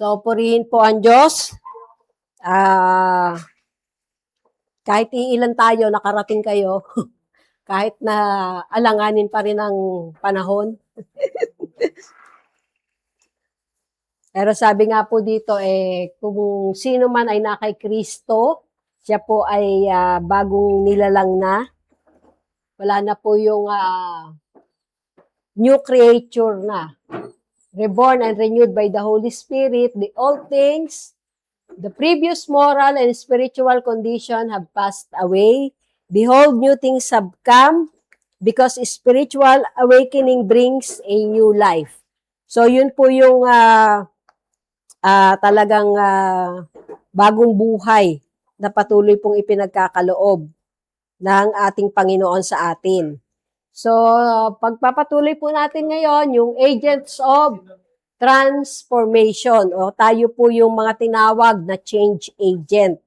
So, purihin po ang Diyos. Kahit iilan tayo, nakarating kayo, kahit na alanganin pa rin ang panahon. Pero sabi nga po dito, kung sino man ay nakay Kristo, siya po ay bagong nilalang na. Wala na po yung new creature na. Reborn and renewed by the Holy Spirit, the old things, the previous moral and spiritual condition have passed away. Behold, new things have come because spiritual awakening brings a new life. So, yun po yung talagang bagong buhay na patuloy pong ipinagkakaloob ng ating Panginoon sa atin. So, pagpapatuloy po natin ngayon, yung agents of transformation, o tayo po yung mga tinawag na change agent.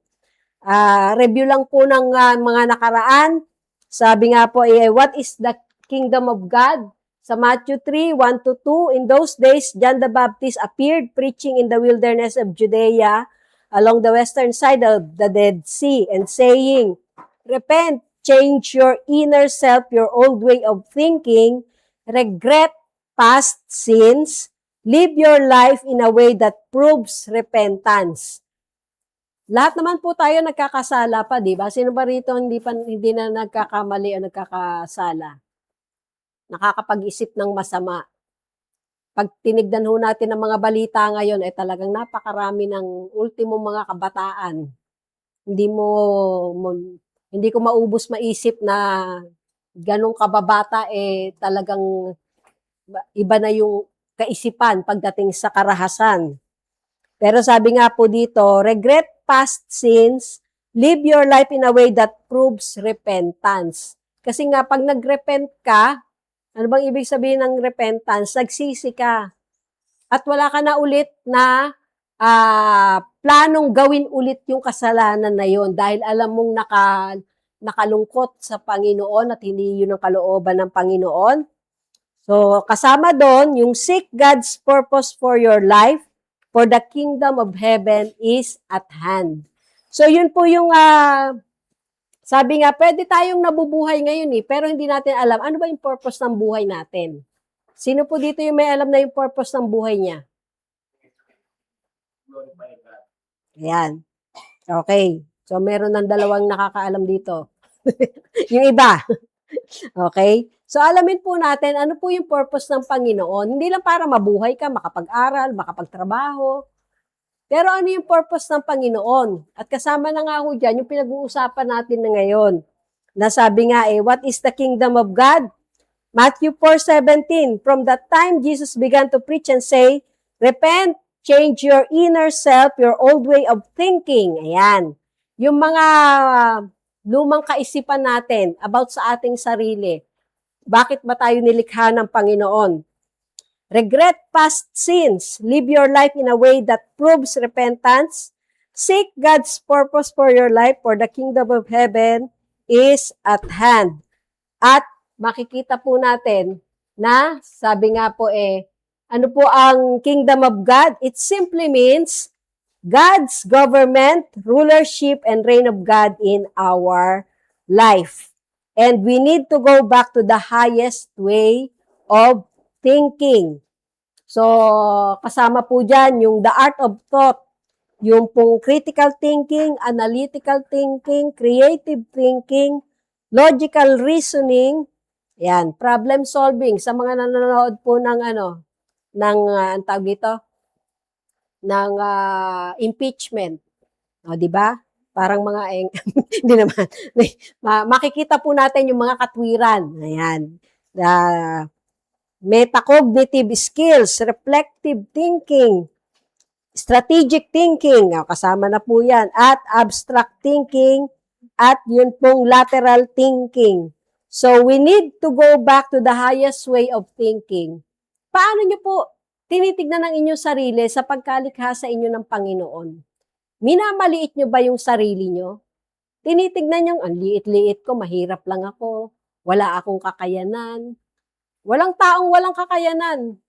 Review lang po ng mga nakaraan. Sabi nga po, what is the kingdom of God? Sa Matthew 3, 1-2, in those days, John the Baptist appeared preaching in the wilderness of Judea along the western side of the Dead Sea and saying, repent, change your inner self, your old way of thinking, regret past sins, live your life in a way that proves repentance. Lahat naman po tayo nagkakasala pa, di ba? Sino ba rito hindi na nagkakamali o nagkakasala? Nakakapag-isip ng masama. Pag tinignan ho natin ang mga balita ngayon, talagang napakarami ng ultimo mga kabataan. Hindi ko maubos maisip na ganong kababata, talagang iba na yung kaisipan pagdating sa karahasan. Pero sabi nga po dito, regret past sins, live your life in a way that proves repentance. Kasi nga, pag nagrepent ka, ano bang ibig sabihin ng repentance? Nagsisi ka. At wala ka na ulit na planong gawin ulit yung kasalanan na yon dahil alam mong nakalungkot sa Panginoon at hindi yun ang kalooban ng Panginoon. So, kasama doon, yung seek God's purpose for your life, for the kingdom of heaven is at hand. So, yun po yung, sabi nga, pwede tayong nabubuhay ngayon pero hindi natin alam, ano ba yung purpose ng buhay natin? Sino po dito yung may alam na yung purpose ng buhay niya? Ayan. Okay. So, meron ng dalawang nakakaalam dito. Yung iba. Okay? So, alamin po natin, ano po yung purpose ng Panginoon? Hindi lang para mabuhay ka, makapag-aral, makapagtrabaho. Pero ano yung purpose ng Panginoon? At kasama na nga ho dyan, yung pinag-uusapan natin na ngayon. Nasabi nga what is the kingdom of God? Matthew 4:17, from that time, Jesus began to preach and say, repent, change your inner self, your old way of thinking. Ayan. Yung mga lumang kaisipan natin about sa ating sarili. Bakit ba tayo nilikha ng Panginoon? Regret past sins. Live your life in a way that proves repentance. Seek God's purpose for your life, for the kingdom of heaven is at hand. At makikita po natin na, sabi nga po ano po ang kingdom of God? It simply means God's government, rulership, and reign of God in our life. And we need to go back to the highest way of thinking. So, kasama po dyan yung the art of thought, yung pong critical thinking, analytical thinking, creative thinking, logical reasoning, yan, problem solving. Sa mga nanonood po ng ang tawag dito, ng impeachment. O, di ba? Parang mga, hindi naman. Makikita po natin yung mga katwiran. Ayan. Metacognitive skills, reflective thinking, strategic thinking, kasama na po yan, at abstract thinking, at yun pong lateral thinking. So, we need to go back to the highest way of thinking. Paano nyo po tinitignan ng inyong sarili sa pagkalikha sa inyo ng Panginoon? Minamaliit nyo ba yung sarili nyo? Tinitignan nyo, ang liit-liit ko, mahirap lang ako, wala akong kakayanan. Walang taong walang kakayanan.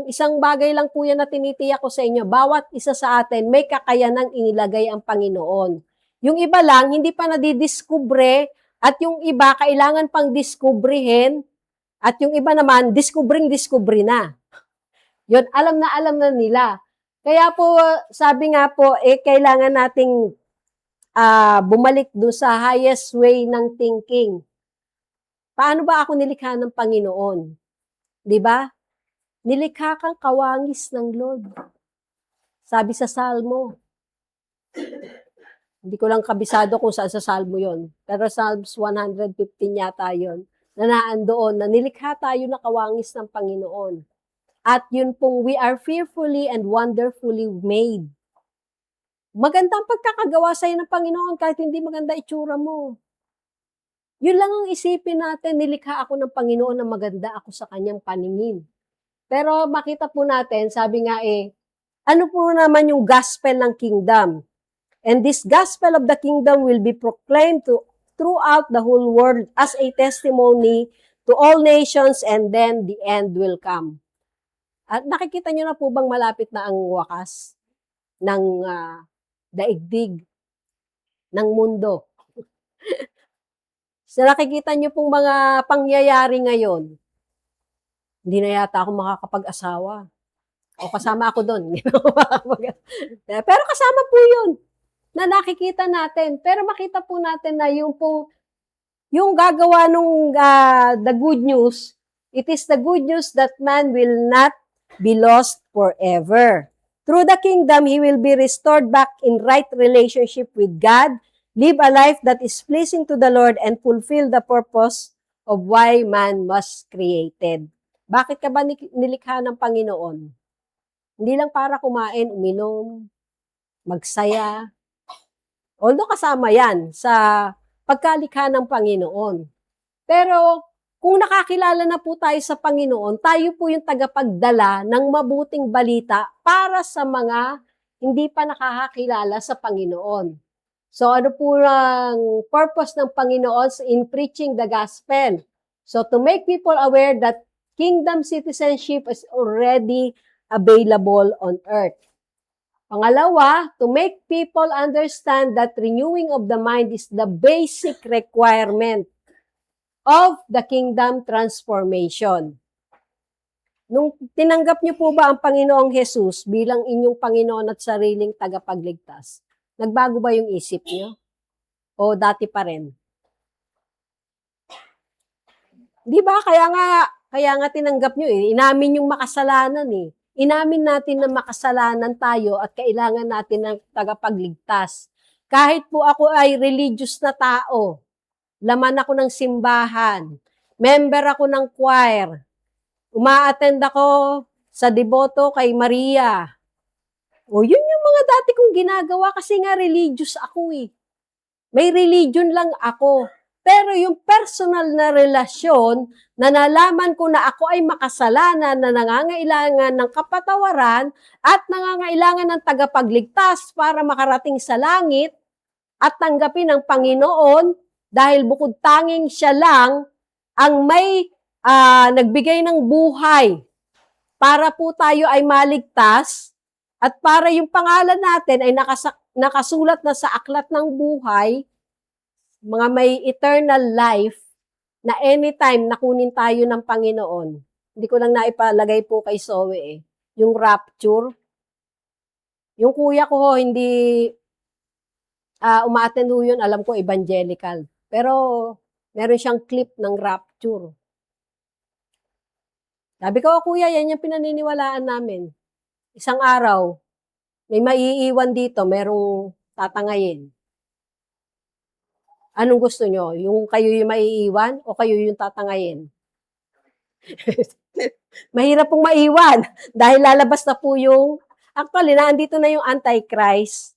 Isang bagay lang po yan na tinitiyak ko sa inyo. Bawat isa sa atin may kakayanang inilagay ang Panginoon. Yung iba lang, hindi pa nadidiskubre, at yung iba, kailangan pang diskubrihin, at yung iba naman, diskubring-diskubre na. Yun, alam na nila. Kaya po, sabi nga po, kailangan nating bumalik doon sa highest way ng thinking. Paano ba ako nilikha ng Panginoon? Di ba? Nilikha kang kawangis ng Lord. Sabi sa Salmo. Hindi ko lang kabisado kung saan sa Salmo yon. Pero Psalms 115 yata yon. Na naandoon, na nilikha tayo na kawangis ng Panginoon. At yun pong, we are fearfully and wonderfully made. Magandang pagkakagawa sa'yo ng Panginoon kahit hindi maganda itsura mo. Yun lang ang isipin natin, nilikha ako ng Panginoon na maganda ako sa kanyang paningin. Pero makita po natin, sabi nga ano po naman yung gospel ng kingdom? And this gospel of the kingdom will be proclaimed throughout the whole world as a testimony to all nations, and then the end will come. At nakikita nyo na po bang malapit na ang wakas ng daigdig, ng mundo? So nakikita nyo pong mga pangyayari ngayon, hindi na yata ako makakapag-asawa. O kasama ako doon. Pero kasama po yun na nakikita natin. Pero makita po natin na yung gagawa nung the good news, it is the good news that man will not be lost forever. Through the kingdom, he will be restored back in right relationship with God, live a life that is pleasing to the Lord, and fulfill the purpose of why man was created. Bakit ka ba nilikha ng Panginoon? Hindi lang para kumain, uminom, magsaya. Although kasama yan sa pagkalikha ng Panginoon. Pero kung nakakilala na po tayo sa Panginoon, tayo po yung tagapagdala ng mabuting balita para sa mga hindi pa nakakakilala sa Panginoon. So ano po ang purpose ng Panginoon in preaching the gospel? So to make people aware that kingdom citizenship is already available on earth. Pangalawa, to make people understand that renewing of the mind is the basic requirement of the kingdom transformation. Nung tinanggap niyo po ba ang Panginoong Jesus bilang inyong Panginoon at sariling tagapagligtas, nagbago ba yung isip niyo? O dati pa rin? Di ba? Kaya nga tinanggap niyo inamin yung makasalanan Inamin natin na makasalanan tayo at kailangan natin ng tagapagligtas. Kahit po ako ay religious na tao, laman ako ng simbahan, member ako ng choir, uma-attend ako sa deboto kay Maria. O yun yung mga dati kong ginagawa kasi nga religious ako May religion lang ako. Pero yung personal na relasyon na nalaman ko na ako ay makasalanan, na nangangailangan ng kapatawaran at nangangailangan ng tagapagligtas para makarating sa langit at tanggapin ng Panginoon dahil bukod tanging siya lang ang may nagbigay ng buhay para po tayo ay maligtas at para yung pangalan natin ay nakasulat na sa aklat ng buhay, mga may eternal life, na anytime nakunin tayo ng Panginoon. Hindi ko lang naipalagay po kay Zoe yung rapture. Yung kuya ko hindi uma-attend yun, alam ko evangelical. Pero meron siyang clip ng rapture. Sabi ko, kuya, yan yung pinaniniwalaan namin. Isang araw, may maiiwan dito, merong tatangayin. Anong gusto nyo? Yung kayo yung maiiwan o kayo yung tatangayin? Mahirap pong maiwan dahil lalabas na po actually, naandito na yung Antichrist.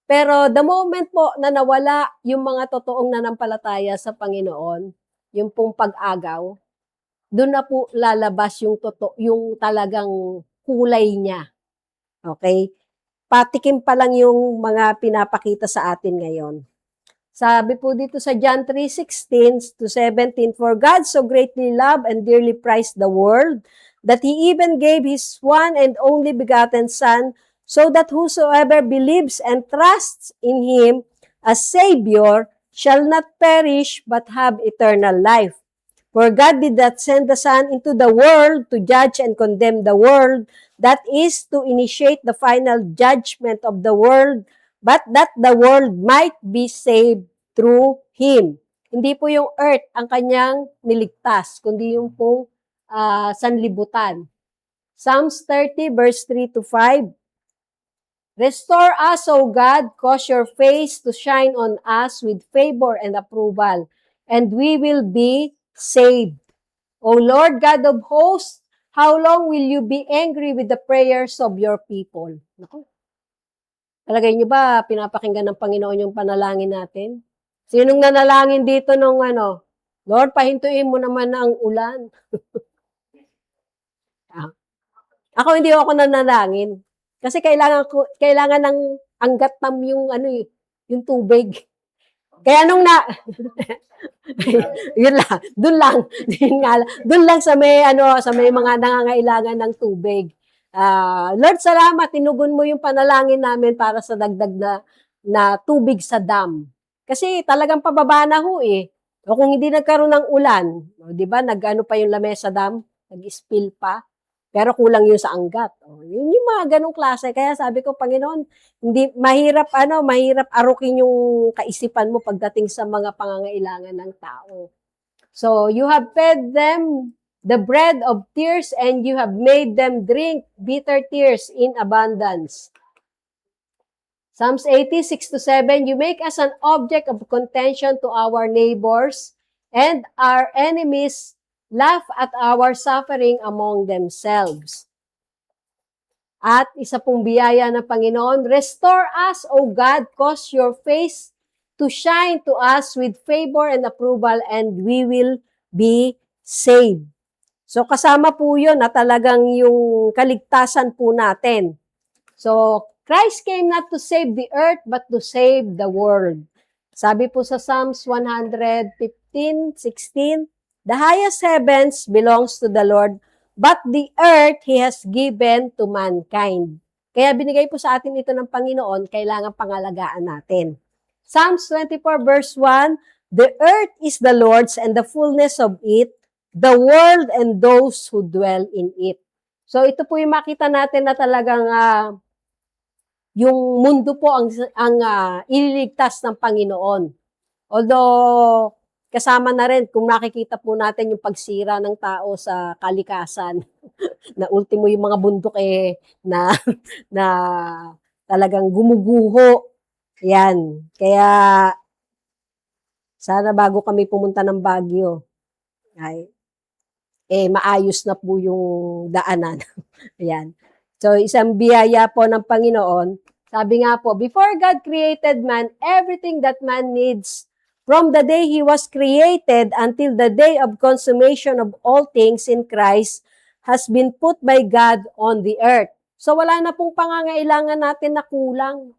Pero the moment po na nawala yung mga totoong nanampalataya sa Panginoon, yung pong pag-agaw, doon na po lalabas yung talagang kulay niya. Okay? Patikim pa lang yung mga pinapakita sa atin ngayon. Sabi po dito sa John 3:16 to 17, "For God so greatly loved and dearly prized the world, that He even gave His one and only begotten Son, so that whosoever believes and trusts in Him as Savior shall not perish but have eternal life. For God did not send the Son into the world to judge and condemn the world, that is, to initiate the final judgment of the world, but that the world might be saved through Him. Hindi po yung earth ang kanyang niligtas, kundi yung pong sanlibutan. Psalms 30 verse 3 to 5. Restore us, O God, cause your face to shine on us with favor and approval, and we will be saved. O Lord God of hosts, how long will you be angry with the prayers of your people? Naku. Palagay niyo ba, pinapakinggan ng Panginoon yung panalangin natin? Sinong nanalangin dito nung Lord, pahintuin mo naman ang ulan. Ako hindi ako nanalangin. Kasi kailangan ng anggatam yung yung tubig. Kaya nung yun lang, doon lang sa may mga nangangailangan ng tubig. Lord, salamat, tinugon mo yung panalangin namin para sa dagdag na tubig sa dam. Kasi talagang pababa na ho eh. O kung hindi nagkaroon ng ulan, di ba, pa yung lamesa dam, nag-spill pa. Pero kulang yun sa anggat. Yun yung mga ganong klase. Kaya sabi ko, Panginoon, hindi mahirap arukin yung kaisipan mo pagdating sa mga pangangailangan ng tao. So, you have fed them the bread of tears and you have made them drink bitter tears in abundance. Psalms 80, 6-7, you make us an object of contention to our neighbors, and our enemies laugh at our suffering among themselves. At isa pong biyaya ng Panginoon, restore us, O God, cause your face to shine to us with favor and approval, and we will be saved. So kasama po yun na talagang yung kaligtasan po natin. So Christ came not to save the earth, but to save the world. Sabi po sa Psalms 115:16, the highest heavens belongs to the Lord, but the earth He has given to mankind. Kaya binigay po sa atin ito ng Panginoon, kailangan pangalagaan natin. Psalms 24 verse 1, the earth is the Lord's and the fullness of it, the world and those who dwell in it. So ito po yung makita natin na talagang yung mundo po ang ililigtas ng Panginoon. Although kasama na rin kung nakikita po natin yung pagsira ng tao sa kalikasan na ultimo yung mga bundok na talagang gumuguho. Yan. Kaya sana bago kami pumunta ng Baguio maayos na po yung daanan. Ayan. So isang biyaya po ng Panginoon. Sabi nga po, before God created man, everything that man needs from the day he was created until the day of consummation of all things in Christ has been put by God on the earth. So wala na pong pangangailangan natin na kulang.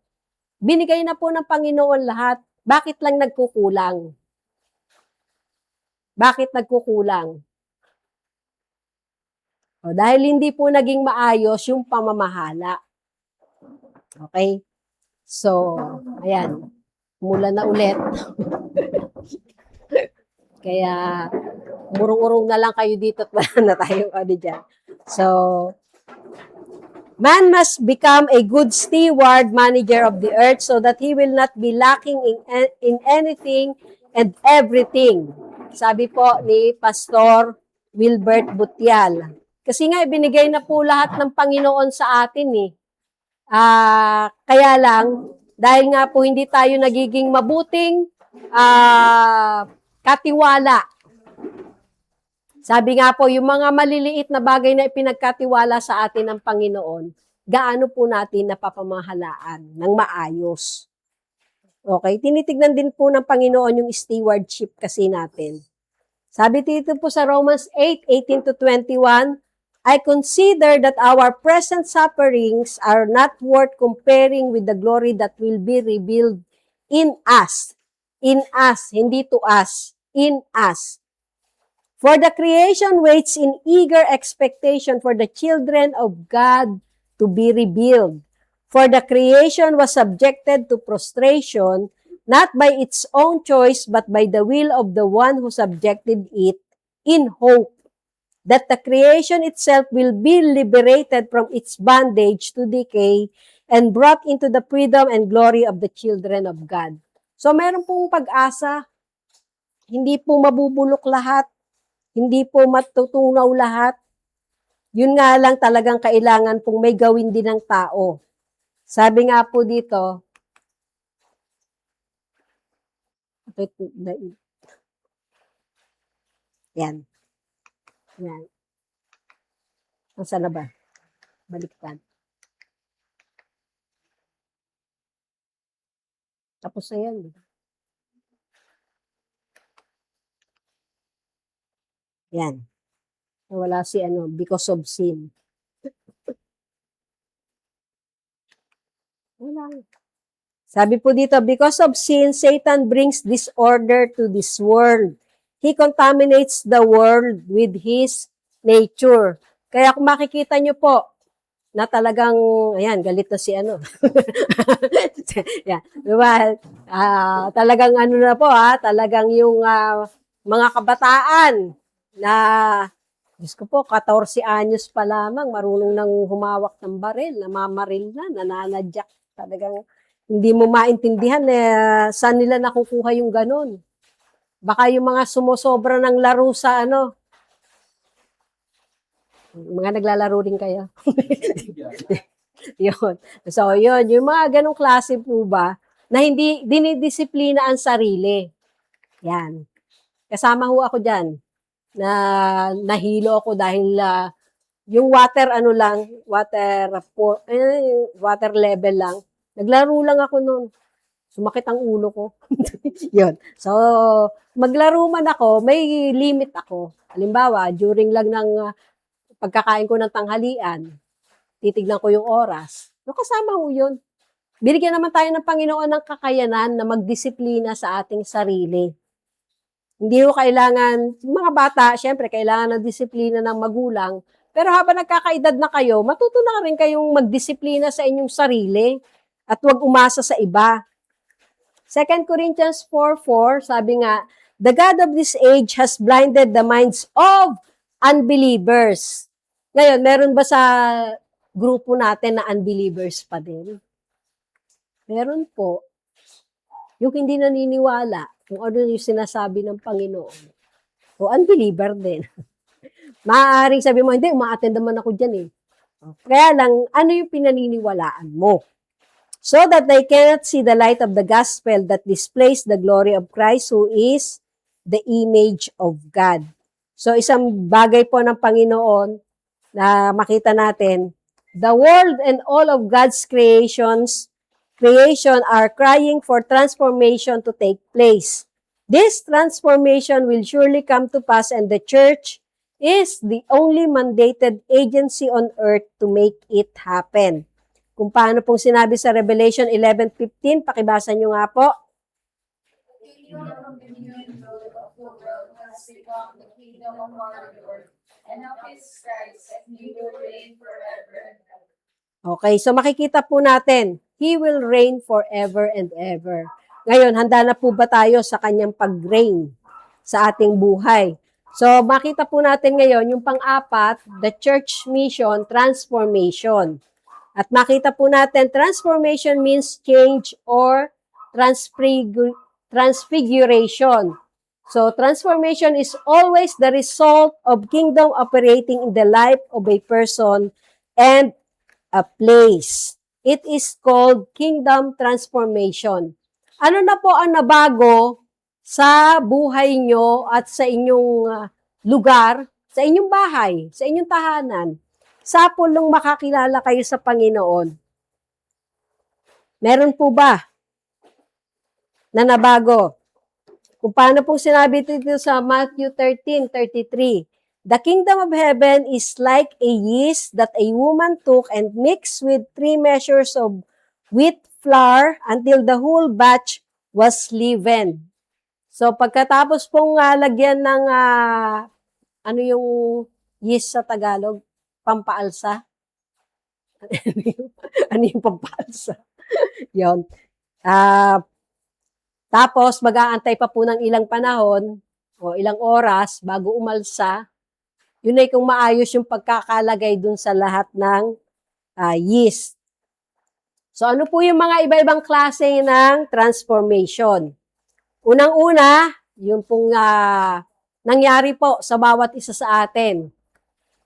Binigay na po ng Panginoon lahat. Bakit lang nagkukulang? Bakit nagkukulang? Dahil hindi po naging maayos yung pamamahala. Okay? So, ayan. Mula na ulit. Kaya, murong-urong na lang kayo dito at wala na tayong dyan. So, man must become a good steward, manager of the earth, so that he will not be lacking in anything and everything. Sabi po ni Pastor Wilbert Butial. Kasi nga, ibinigay na po lahat ng Panginoon sa atin kaya lang, dahil nga po hindi tayo nagiging mabuting katiwala. Sabi nga po, yung mga maliliit na bagay na ipinagkatiwala sa atin ng Panginoon, gaano po natin napapamahalaan ng maayos. Okay? Tinitignan din po ng Panginoon yung stewardship kasi natin. Sabi dito po sa Romans 8:18-21, I consider that our present sufferings are not worth comparing with the glory that will be revealed in us. In us, hindi to us. In us. For the creation waits in eager expectation for the children of God to be revealed. For the creation was subjected to prostration, not by its own choice, but by the will of the one who subjected it, in hope that the creation itself will be liberated from its bondage to decay and brought into the freedom and glory of the children of God. So meron pong pag-asa, hindi po mabubulok lahat, hindi po matutunaw lahat. Yun nga lang talagang kailangan pong may gawin din ng tao. Sabi nga po dito, yan. Yan. Nasaan na ba? Baliktad. Tapos na yan. Yan. Wala si because of sin. Wala. Sabi po dito, because of sin, Satan brings disorder to this world. He contaminates the world with his nature. Kaya kung makikita nyo po, na talagang, ayan, galit na si yeah, diba? Talagang na po, talagang yung mga kabataan na, Diyos ko po, 14 anyos pa lamang, marunong nang humawak ng baril, namamaril na, nananadyak. Talagang hindi mo maintindihan saan nila nakukuha yung ganun. Baka yung mga sumusobra ng laro sa mga naglalaro rin kayo. Yun. So, yun. Yung mga ganong klase po ba, na hindi dinidisiplina ang sarili. Yan. Kasama ho ako dyan, na nahilo ako dahil yung water water level lang. Naglaro lang ako noon. Sumakit ang ulo ko. Yun. So, maglaro man ako, may limit ako. Halimbawa, during lang ng pagkakain ko ng tanghalian, titignan ko yung oras. So, kasama ho yun. Binigyan naman tayo ng Panginoon ng kakayanan na magdisiplina sa ating sarili. Hindi ho kailangan, mga bata, syempre, kailangan ng disiplina ng magulang. Pero habang nagkakaedad na kayo, matuto na rin kayong magdisiplina sa inyong sarili at huwag umasa sa iba. 2 Corinthians 4:4, sabi nga, the God of this age has blinded the minds of unbelievers. Ngayon, meron ba sa grupo natin na unbelievers pa din? Meron po. Yung hindi naniniwala kung ano yung sinasabi ng Panginoon. O unbeliever din. Maaaring sabi mo, hindi, umaattend naman ako dyan eh. Kaya lang, ano yung pinaniniwalaan mo? So that they cannot see the light of the gospel that displays the glory of Christ who is the image of God. So isang bagay po ng Panginoon na makita natin, the world and all of God's creation are crying for transformation to take place. This transformation will surely come to pass and the church is the only mandated agency on earth to make it happen. Kung paano pong sinabi sa Revelation 11:15, pakibasa nyo nga po. Okay, so makikita po natin, He will reign forever and ever. Ngayon, handa na po ba tayo sa kanyang pag-reign sa ating buhay? So, makita po natin ngayon, yung pang-apat, the church mission, transformation. At makita po natin, transformation means change or transfiguration. So, transformation is always the result of kingdom operating in the life of a person and a place. It is called kingdom transformation. Ano na po ang nabago sa buhay nyo at sa inyong lugar, sa inyong bahay, sa inyong tahanan? Sapulong makakilala kayo sa Panginoon. Meron po ba na nabago? Kung paano pong sinabi dito sa Matthew 13:33, the kingdom of heaven is like a yeast that a woman took and mixed with 3 measures of wheat flour until the whole batch was leavened. So pagkatapos pong lagyan ng Ano yung yeast sa Tagalog? Pampaalsa? Ano yung pampaalsa? Yun. Tapos, mag-aantay pa po ng ilang panahon o ilang oras bago umalsa. Yun ay kung maayos yung pagkakalagay dun sa lahat ng yeast. So, ano po yung mga iba-ibang klase ng transformation? Unang-una, yung pong nangyari po sa bawat isa sa atin.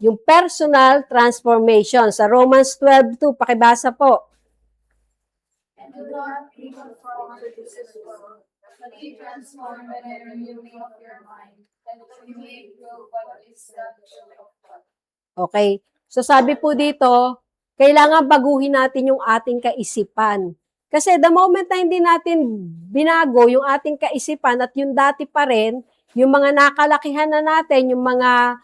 Yung personal transformation. Sa Romans 12:2, pakibasa po. And do not be conformed to this world, but be transformed by the renewing of your mind, that you may prove what is the will of God. Okay. So sabi po dito, kailangan baguhin natin yung ating kaisipan. Kasi the moment na hindi natin binago yung ating kaisipan at yung dati pa rin, yung mga nakalakihan na natin, yung mga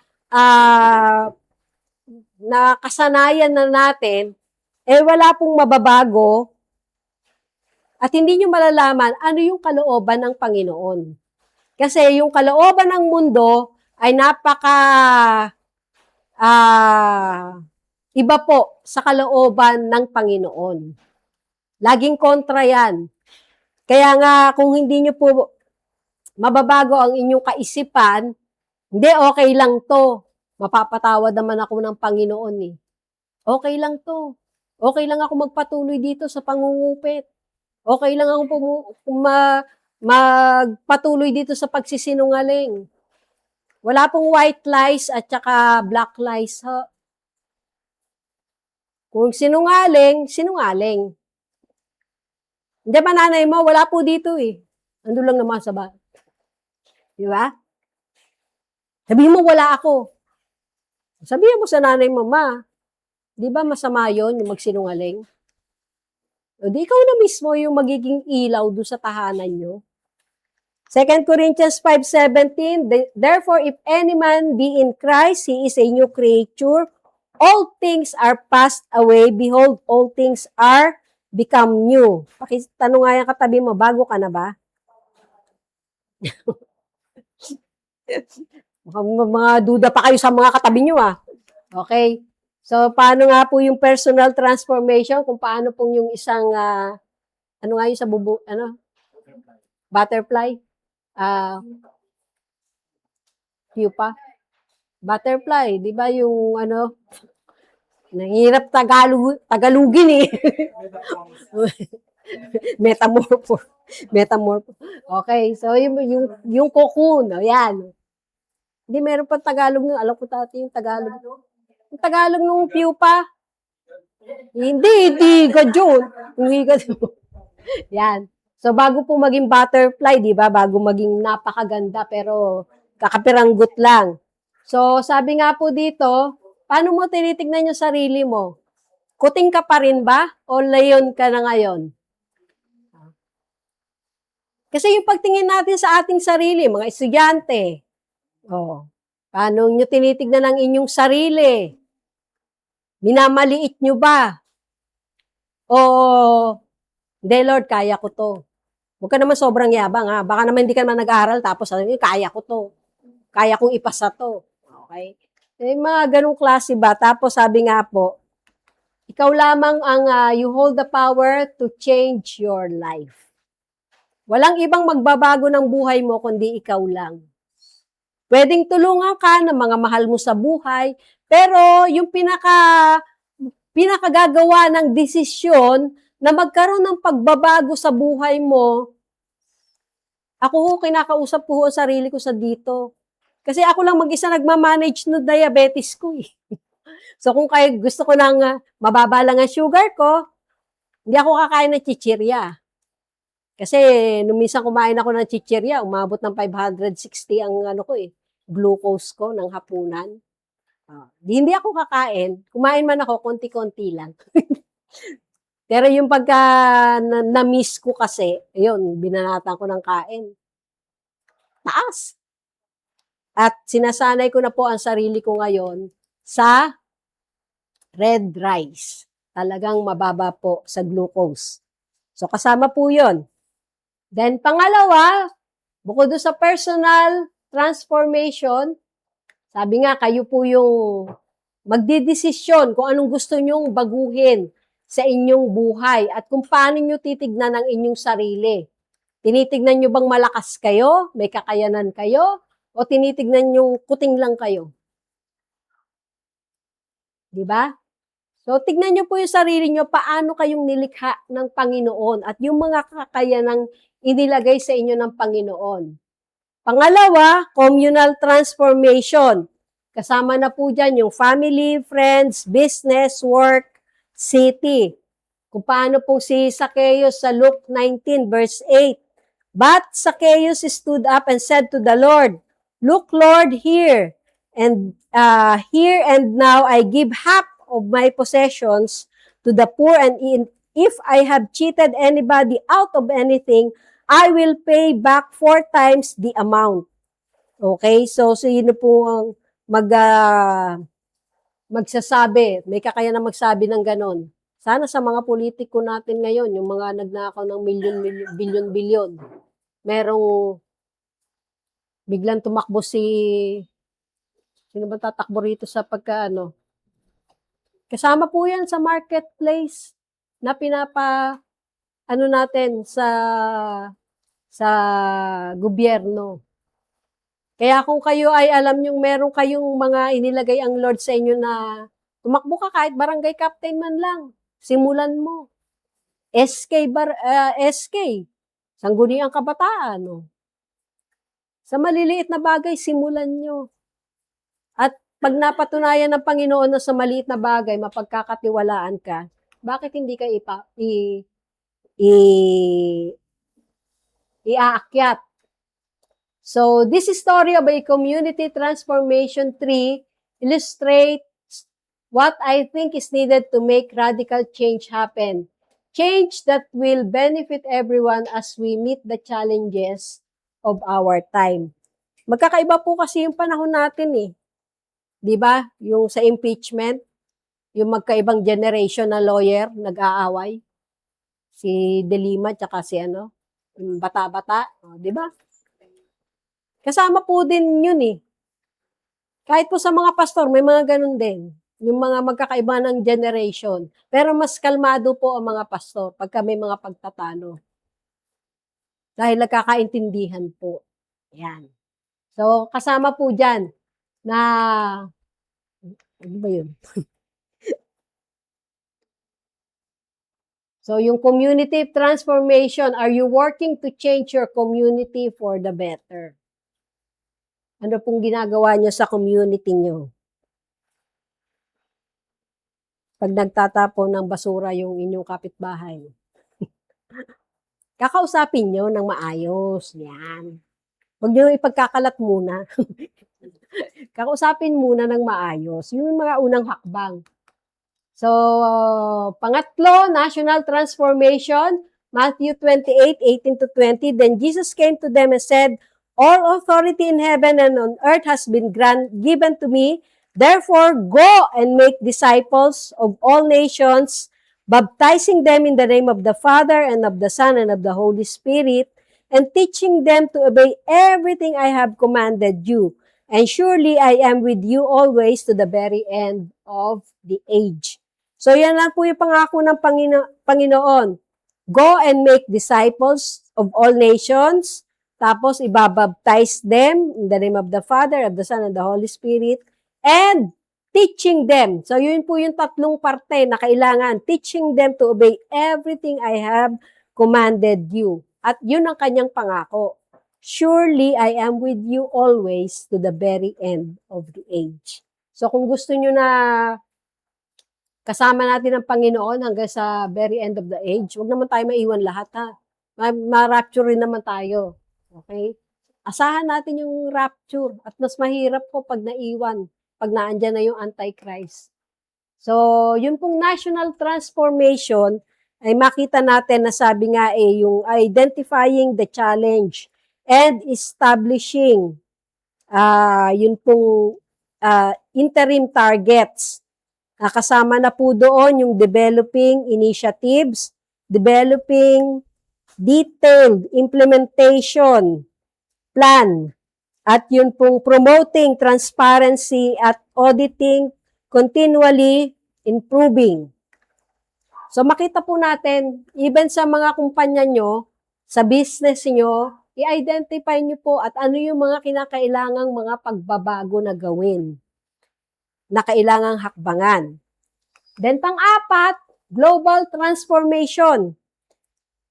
nakasanayan na natin, wala pong mababago at hindi nyo malalaman ano yung kalooban ng Panginoon. Kasi yung kalooban ng mundo ay iba po sa kalooban ng Panginoon. Laging kontra yan. Kaya nga, kung hindi nyo po mababago ang inyong kaisipan, hindi, okay lang to. Mapapatawad naman ako ng Panginoon eh. Okay lang to. Okay lang ako magpatuloy dito sa pangungupit. Okay lang ako magpatuloy dito sa pagsisinungaling. Wala pong white lies at saka black lies. Ha? Kung sinungaling, sinungaling. Hindi ba nanay mo? Wala po dito eh. Ando lang naman sa bahay. Di ba? Sabihin mo, wala ako. Sabihin mo sa nanay mo, ma, di ba masama yon yung magsinungaling? O di ikaw na mismo yung magiging ilaw doon sa tahanan nyo. 2 Corinthians 5:17, therefore, if any man be in Christ, he is a new creature. All things are passed away. Behold, all things are become new. Pakitanong nga yung katabi mo, bago ka na ba? Mga duda pa kayo sa mga katabi nyo Okay. So, paano nga po yung personal transformation? Kung paano pong yung isang, ano nga yung sa butterfly? Pupa? Butterfly, di ba yung nahirap Tagalugin eh. Metamorpho. Okay, so yung cocoon, yan. Hindi, meron pa Tagalog nun. Alam ko dati yung Tagalog. Yung Tagalog nung pupa. Hindi gadyon. Hindi gadyon. Yan. So, bago po maging butterfly, di ba? Bago maging napakaganda, pero kakapiranggot lang. So, sabi nga po dito, paano mo tinitignan yung sarili mo? Kuting ka pa rin ba? O leon ka na ngayon? Kasi yung pagtingin natin sa ating sarili, mga estudyante, paano nyo tinitignan ang inyong sarili? Minamaliit nyo ba? O, hindi Lord, kaya ko to. Huwag ka naman sobrang yabang Baka naman hindi ka naman nag-aaral tapos kaya ko to. Kaya kong ipasa to. Okay? Mga ganong klase ba? Tapos sabi nga po, ikaw lamang ang you hold the power to change your life. Walang ibang magbabago ng buhay mo kundi ikaw lang. Pwedeng tulungan ka ng mga mahal mo sa buhay, pero yung pinakagagawa ng desisyon na magkaroon ng pagbabago sa buhay mo, ako kinakausap ko ang sarili ko sa dito. Kasi ako lang mag-isa nagmamanage ng diabetes ko eh. So kung gusto ko nang mababa lang ang sugar ko, hindi ako kakain ng chichirya. Kasi nung minsan kumain ako ng chichirya, umabot ng 560 ang glucose ko ng hapunan. Hindi ako kakain. Kumain man ako, konti-konti lang. Pero yung pagka na-miss ko kasi, ayun, binanatan ko ng kain. Taas. At sinasanay ko na po ang sarili ko ngayon sa red rice. Talagang mababa po sa glucose. So, kasama po yun. Then, pangalawa, bukod doon sa personal transformation, Sabi nga, kayo po yung magdidesisyon kung anong gusto nyong baguhin sa inyong buhay at kung paano nyo titignan ang inyong sarili. Tinitignan nyo bang malakas kayo, may kakayanan kayo, o tinitignan nyo kuting lang kayo? Di ba? So, tignan nyo po yung sarili nyo, paano kayong nilikha ng Panginoon at yung mga kakayanang inilagay sa inyo ng Panginoon. Pangalawa, communal transformation. Kasama na po dyan yung family, friends, business, work, city. Kung paano po si Zacchaeus sa Luke 19 verse 8. But Zacchaeus stood up and said to the Lord, "Look, Lord, here and now I give half of my possessions to the poor, and if I have cheated anybody out of anything, I will pay back 4 times the amount." Okay? So sino po ang magsasabi, may kakaya na magsabi ng ganon. Sana sa mga politiko natin ngayon, yung mga nagnakaw ng bilyon, merong biglang tumakbo sino ba tatakbo rito sa kasama po yan sa marketplace na natin sa gobyerno. Kaya kung kayo ay alam yung meron kayong mga inilagay ang Lord sa inyo na tumakbo ka kahit barangay captain man lang, simulan mo. SK, Sangguniang Kabataan. No? Sa maliliit na bagay, simulan nyo. At pag napatunayan ng Panginoon na sa maliit na bagay, mapagkakatiwalaan ka, bakit hindi ka iaakyat? So, this story of a community transformation tree illustrates what I think is needed to make radical change happen. Change that will benefit everyone as we meet the challenges of our time. Magkakaiba po kasi yung panahon natin eh. 'Di ba? Yung sa impeachment, yung magkaibang generation na lawyer nag-aaway. Si De Lima tsaka si yung bata-bata, 'di ba? Kasama po din yun eh. Kahit po sa mga pastor, may mga ganun din. Yung mga magkakaiba ng generation. Pero mas kalmado po ang mga pastor pagka may mga pagtatalo. Dahil nagkakaintindihan po. Yan. So, kasama po dyan na, ano ba yun? So, yung community transformation, are you working to change your community for the better? Ano pong ginagawa nyo sa community nyo? Pag nagtatapon ng basura yung inyong kapitbahay. Kakausapin nyo ng maayos. Yan. Huwag nyo ipagkakalat muna. Kakausapin muna ng maayos. Yung mga unang hakbang. So, pangatlo, national transformation. Matthew 28:18-20. Then Jesus came to them and said, "All authority in heaven and on earth has been given to me. Therefore, go and make disciples of all nations, baptizing them in the name of the Father and of the Son and of the Holy Spirit, and teaching them to obey everything I have commanded you. And surely I am with you always to the very end of the age." So, yan lang po yung pangako ng Panginoon. Go and make disciples of all nations. Tapos, ibabaptize them in the name of the Father, of the Son, and the Holy Spirit, and teaching them. So, yun po yung tatlong parte na kailangan. Teaching them to obey everything I have commanded you. At yun ang kanyang pangako. Surely, I am with you always to the very end of the age. So, kung gusto nyo na kasama natin ang Panginoon hanggang sa very end of the age, huwag naman tayo maiwan lahat ha. Ma-rapture rin naman tayo. Okay? Asahan natin yung rapture at mas mahirap po pag naiwan, pag naandyan na yung Antichrist. So, yun pong national transformation ay makita natin na sabi nga yung identifying the challenge and establishing yun pong interim targets. Kasama na po doon yung developing initiatives, developing detailed implementation plan, At yun pong promoting transparency at auditing, continually improving. So makita po natin, even sa mga kumpanya nyo, sa business nyo, i-identify nyo po at ano yung mga kinakailangang mga pagbabago na gawin, na kailangang hakbangan. Then pang-apat, global transformation.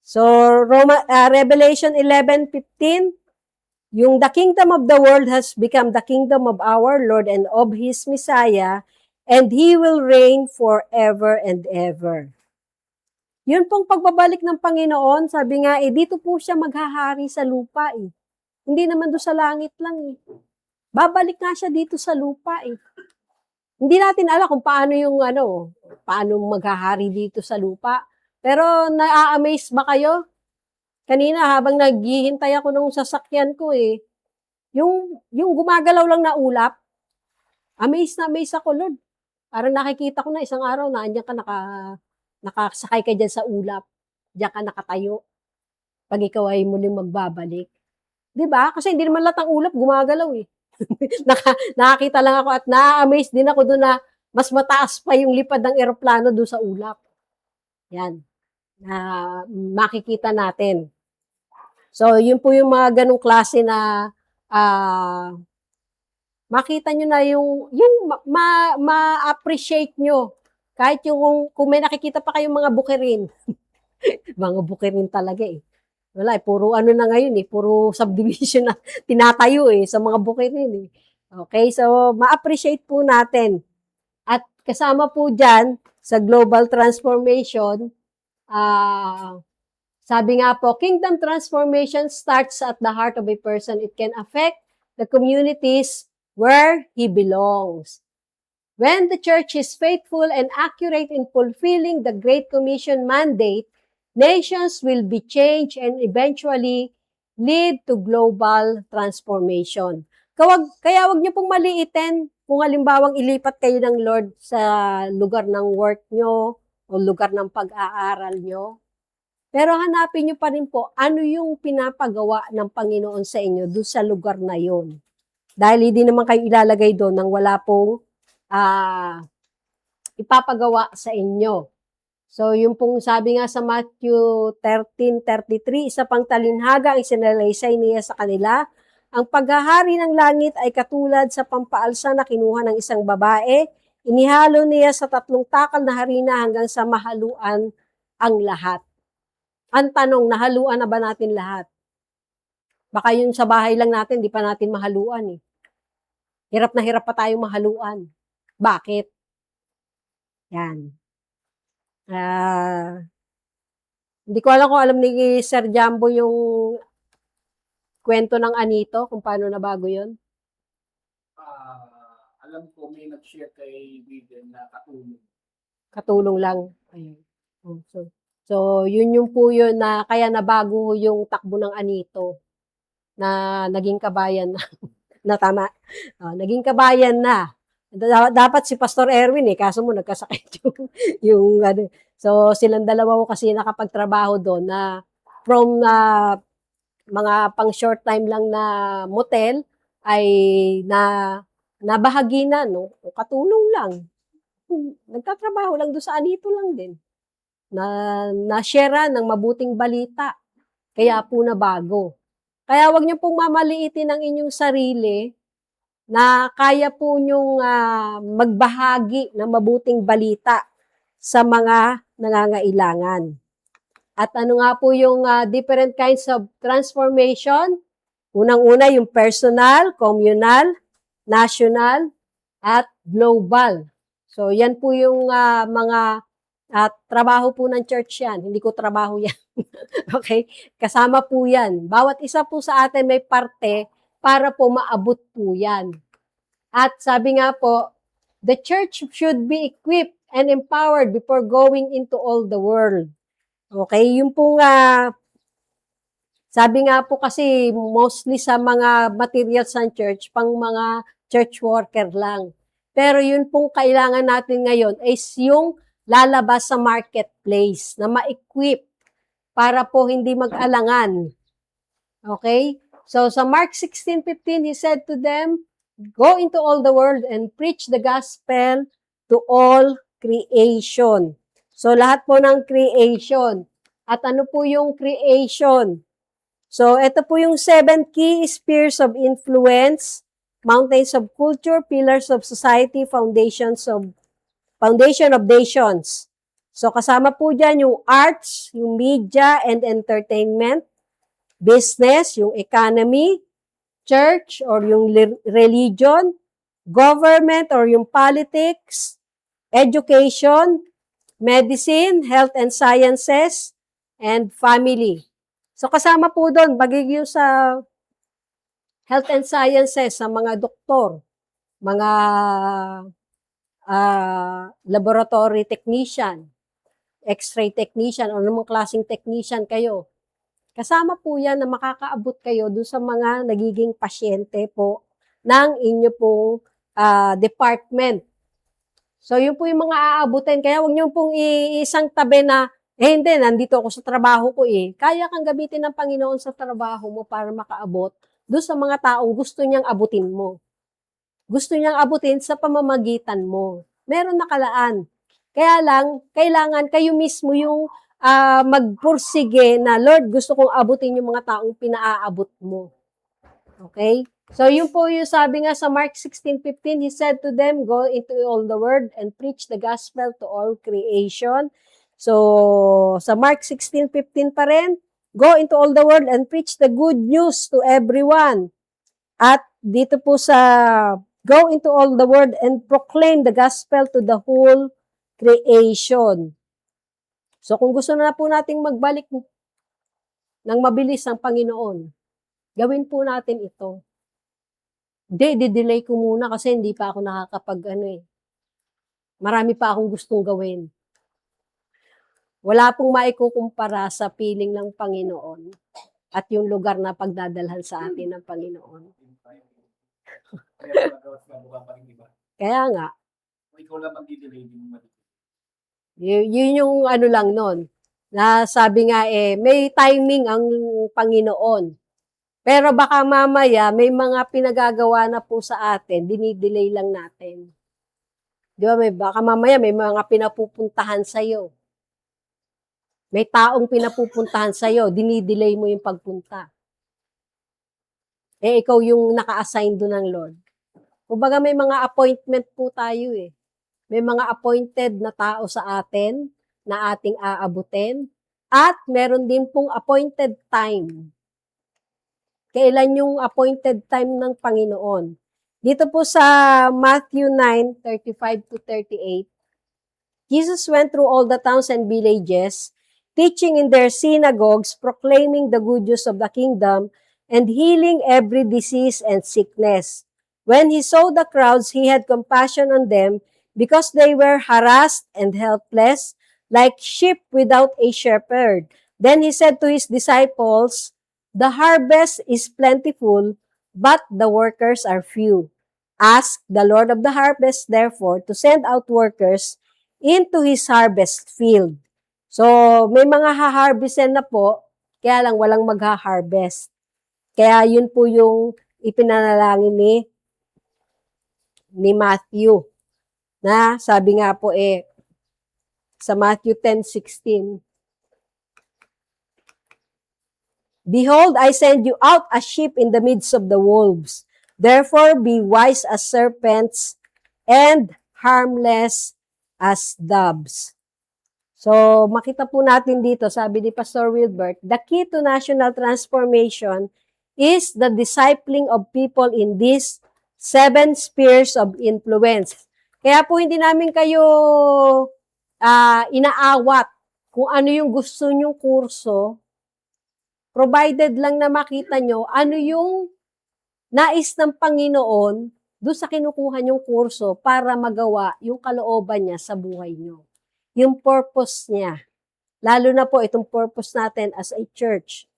So Revelation 11:15, yung the kingdom of the world has become the kingdom of our Lord and of His Messiah, and He will reign forever and ever. Yun pong pagbabalik ng Panginoon, sabi nga, dito po siya maghahari sa lupa eh. Hindi naman doon sa langit lang eh. Babalik nga siya dito sa lupa eh. Hindi natin alam kung paano paano maghahari dito sa lupa. Pero na-amaze ba kayo? Kanina habang naghihintay ako ng sasakyan ko eh, yung gumagalaw lang na ulap, amazed ako, Lord. Parang nakikita ko na isang araw na andyan ka nakasakay ka dyan sa ulap. Diyan ka nakatayo. Pag ikaw ay muling magbabalik. Diba? Kasi hindi naman lahat ng ulap gumagalaw eh. Nakakita lang ako at na-amaze din ako doon na mas mataas pa yung lipad ng eroplano doon sa ulap. Yan. Makikita natin. So, yun po yung mga ganong klase na makita nyo na yung ma-appreciate nyo. Kahit yung, kung may nakikita pa kayong mga bukirin. Mga bukirin talaga eh. Wala, puro ano na ngayon eh, puro subdivision na tinatayo eh, sa mga bukirin eh. Okay, so ma-appreciate po natin. At kasama po dyan, sa global transformation, sabi nga po, kingdom transformation starts at the heart of a person. It can affect the communities where he belongs. When the church is faithful and accurate in fulfilling the Great Commission mandate, nations will be changed and eventually lead to global transformation. Kaya wag niyo pong maliitin kung halimbawang ilipat kayo ng Lord sa lugar ng work nyo o lugar ng pag-aaral nyo. Pero hanapin nyo pa rin po ano yung pinapagawa ng Panginoon sa inyo doon sa lugar na yon. Dahil hindi naman kayo ilalagay doon nang wala pong ipapagawa sa inyo. So, yung pong sabi nga sa Matthew 13:33, isa pang talinhaga ang isinalaysay niya sa kanila. Ang paghahari ng langit ay katulad sa pampaalsa na kinuha ng isang babae. Inihalo niya sa 3 takal na harina hanggang sa mahaluan ang lahat. Ang tanong, nahaluan na ba natin lahat? Baka yun sa bahay lang natin, di pa natin mahaluan eh. Hirap na hirap pa tayong mahaluan. Bakit? Yan. Hindi ko alam kung alam ni Sir Jambo yung kwento ng anito, kung paano nabago yun. Alam ko may nag-share kay Vivian na katulong. Katulong lang. Ayun. So, yun yung po yun na kaya nabago yung takbo ng anito na naging kabayan na. Na tama. Naging kabayan na. Dapat si Pastor Erwin kaso mo nagkasakit yung ano. So silang dalawa ko kasi nakapagtrabaho doon na from mga pang short time lang na motel ay nabahagi na no, katulong lang. Nagtatrabaho lang doon sa anito lang din. Na-share ng mabuting balita. Kaya po nabago. Kaya wag niyo pong mamaliitin ang inyong sarili na kaya po niyong magbahagi ng mabuting balita sa mga nangangailangan. At ano nga po yung different kinds of transformation? Unang-una yung personal, communal, national, at global. So yan po yung mga trabaho po ng church yan. Hindi ko trabaho yan. Okay? Kasama po yan. Bawat isa po sa atin may parte para po maabot po yan. At sabi nga po, the church should be equipped and empowered before going into all the world. Okay? Yung pong, sabi nga po kasi mostly sa mga materials ng church, pang mga church worker lang. Pero yun pong kailangan natin ngayon is yung lalabas sa marketplace na ma-equip para po hindi mag-alangan. Okay? So sa Mark 16:15, he said to them, "Go into all the world and preach the gospel to all creation." So lahat po ng creation. At ano po yung creation? So ito po yung 7 key spheres of influence, mountains of culture, pillars of society, foundation of nations. So kasama po dyan yung arts, yung media and entertainment, business, yung economy, church or yung religion, government or yung politics, education, medicine, health and sciences, and family. So kasama po doon, bagay yung sa health and sciences, sa mga doktor, mga laboratory technician, x-ray technician, o namang klaseng technician kayo. Kasama po yan na makakaabot kayo doon sa mga nagiging pasyente po ng inyo pong department. So, yun po yung mga aabutin. Kaya huwag niyo pong isang tabi na, hindi, nandito ako sa trabaho ko eh. Kaya kang gamitin ng Panginoon sa trabaho mo para makaabot doon sa mga taong gusto niyang abutin mo. Gusto niyang abutin sa pamamagitan mo. Meron nakalaan. Kaya lang, kailangan kayo mismo yung magpursige na, Lord, gusto kong abutin yung mga taong pinaaabot mo. Okay? So, yun po yung sabi nga sa Mark 16:15, he said to them, "Go into all the world and preach the gospel to all creation." So, sa Mark 16:15 pa rin, "Go into all the world and preach the good news to everyone." At dito po sa "Go into all the world and proclaim the gospel to the whole creation." So, kung gusto na po nating magbalik ng mabilis ang Panginoon, gawin po natin ito. Hindi, di-delay ko muna kasi hindi pa ako marami pa akong gustong gawin. Wala pong maikukumpara sa piling ng Panginoon at yung lugar na pagdadalhan sa atin ng Panginoon. Kaya magawas na buka pa rin iba. Kaya nga, Kung ikaw lang mag-delay, hindi mo matitin. yun yung ano lang nun, na sabi nga may timing ang Panginoon. Pero baka mamaya, may mga pinagagawa na po sa atin, dinidelay lang natin. Di ba, baka mamaya may mga pinapupuntahan sa'yo. May taong pinapupuntahan sa'yo, dinidelay mo yung pagpunta. Ikaw yung naka-assign doon ng Lord. Kumbaga may mga appointment po tayo eh. May mga appointed na tao sa atin na ating aabutin. At meron din pong appointed time. Kailan yung appointed time ng Panginoon? Dito po sa Matthew 9:35-38, Jesus went through all the towns and villages, teaching in their synagogues, proclaiming the good news of the kingdom, and healing every disease and sickness. When he saw the crowds, he had compassion on them because they were harassed and helpless, like sheep without a shepherd. Then he said to his disciples, "The harvest is plentiful, but the workers are few. Ask the Lord of the harvest, therefore, to send out workers into his harvest field." So, may mga ha-harvestin na po, kaya lang walang magha-harvest. Kaya yun po yung ipinanalangin ni Matthew. Na sabi nga po sa Matthew 10:16, "Behold, I send you out as sheep in the midst of the wolves. Therefore, be wise as serpents and harmless as doves." So, makita po natin dito, sabi ni Pastor Wilbert, the key to national transformation is the discipling of people in these 7 spheres of influence. Kaya po hindi namin kayo inaawat kung ano yung gusto nyong kurso, provided lang na makita nyo ano yung nais ng Panginoon doon sa kinukuha nyong kurso para magawa yung kalooban niya sa buhay nyo. Yung purpose niya. Lalo na po itong purpose natin as a church.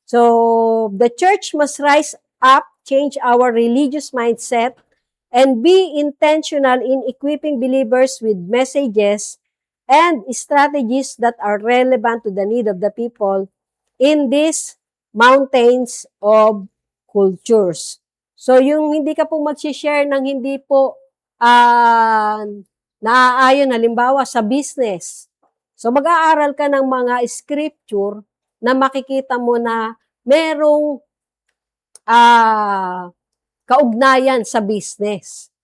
So, the church must rise up, change our religious mindset, and be intentional in equipping believers with messages and strategies that are relevant to the need of the people in these mountains of cultures. So, yung hindi ka po mag-share ng hindi po naaayon, halimbawa, sa business. So, mag-aaral ka ng mga scripture na makikita mo na merong kaugnayan sa business.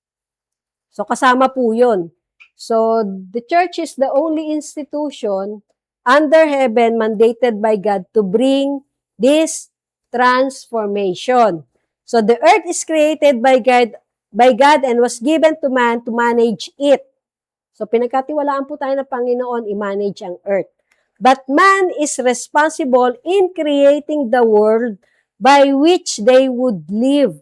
So, kasama po yun. So, the church is the only institution under heaven mandated by God to bring this transformation. So, the earth is created by God and was given to man to manage it. So, pinagkatiwalaan po tayo ng Panginoon i-manage ang earth. But man is responsible in creating the world by which they would live.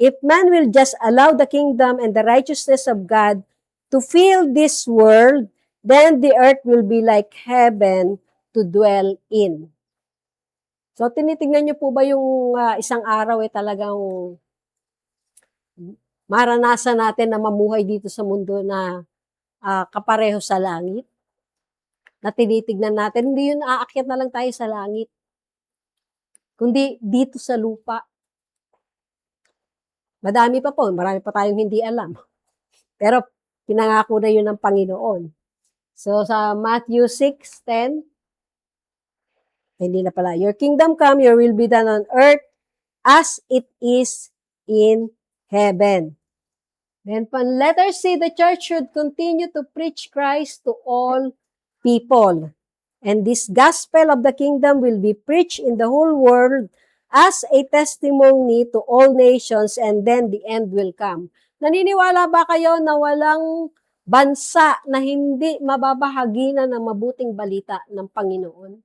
If man will just allow the kingdom and the righteousness of God to fill this world, then the earth will be like heaven to dwell in. So, tinitingnan niyo po ba yung isang araw talagang maranasan natin na mamuhay dito sa mundo na kapareho sa langit? Na tinitignan natin, hindi yun aakyat na lang tayo sa langit, kundi dito sa lupa. Madami pa po, marami pa tayong hindi alam. Pero pinangako na yun ng Panginoon. So sa Matthew 6:10, hindi na pala, your kingdom come, your will be done on earth as it is in heaven. Then letter C, the church should continue to preach Christ to all people. And this gospel of the kingdom will be preached in the whole world as a testimony to all nations, and then the end will come. Naniniwala ba kayo na walang bansa na hindi mababahaginan ng mabuting balita ng Panginoon?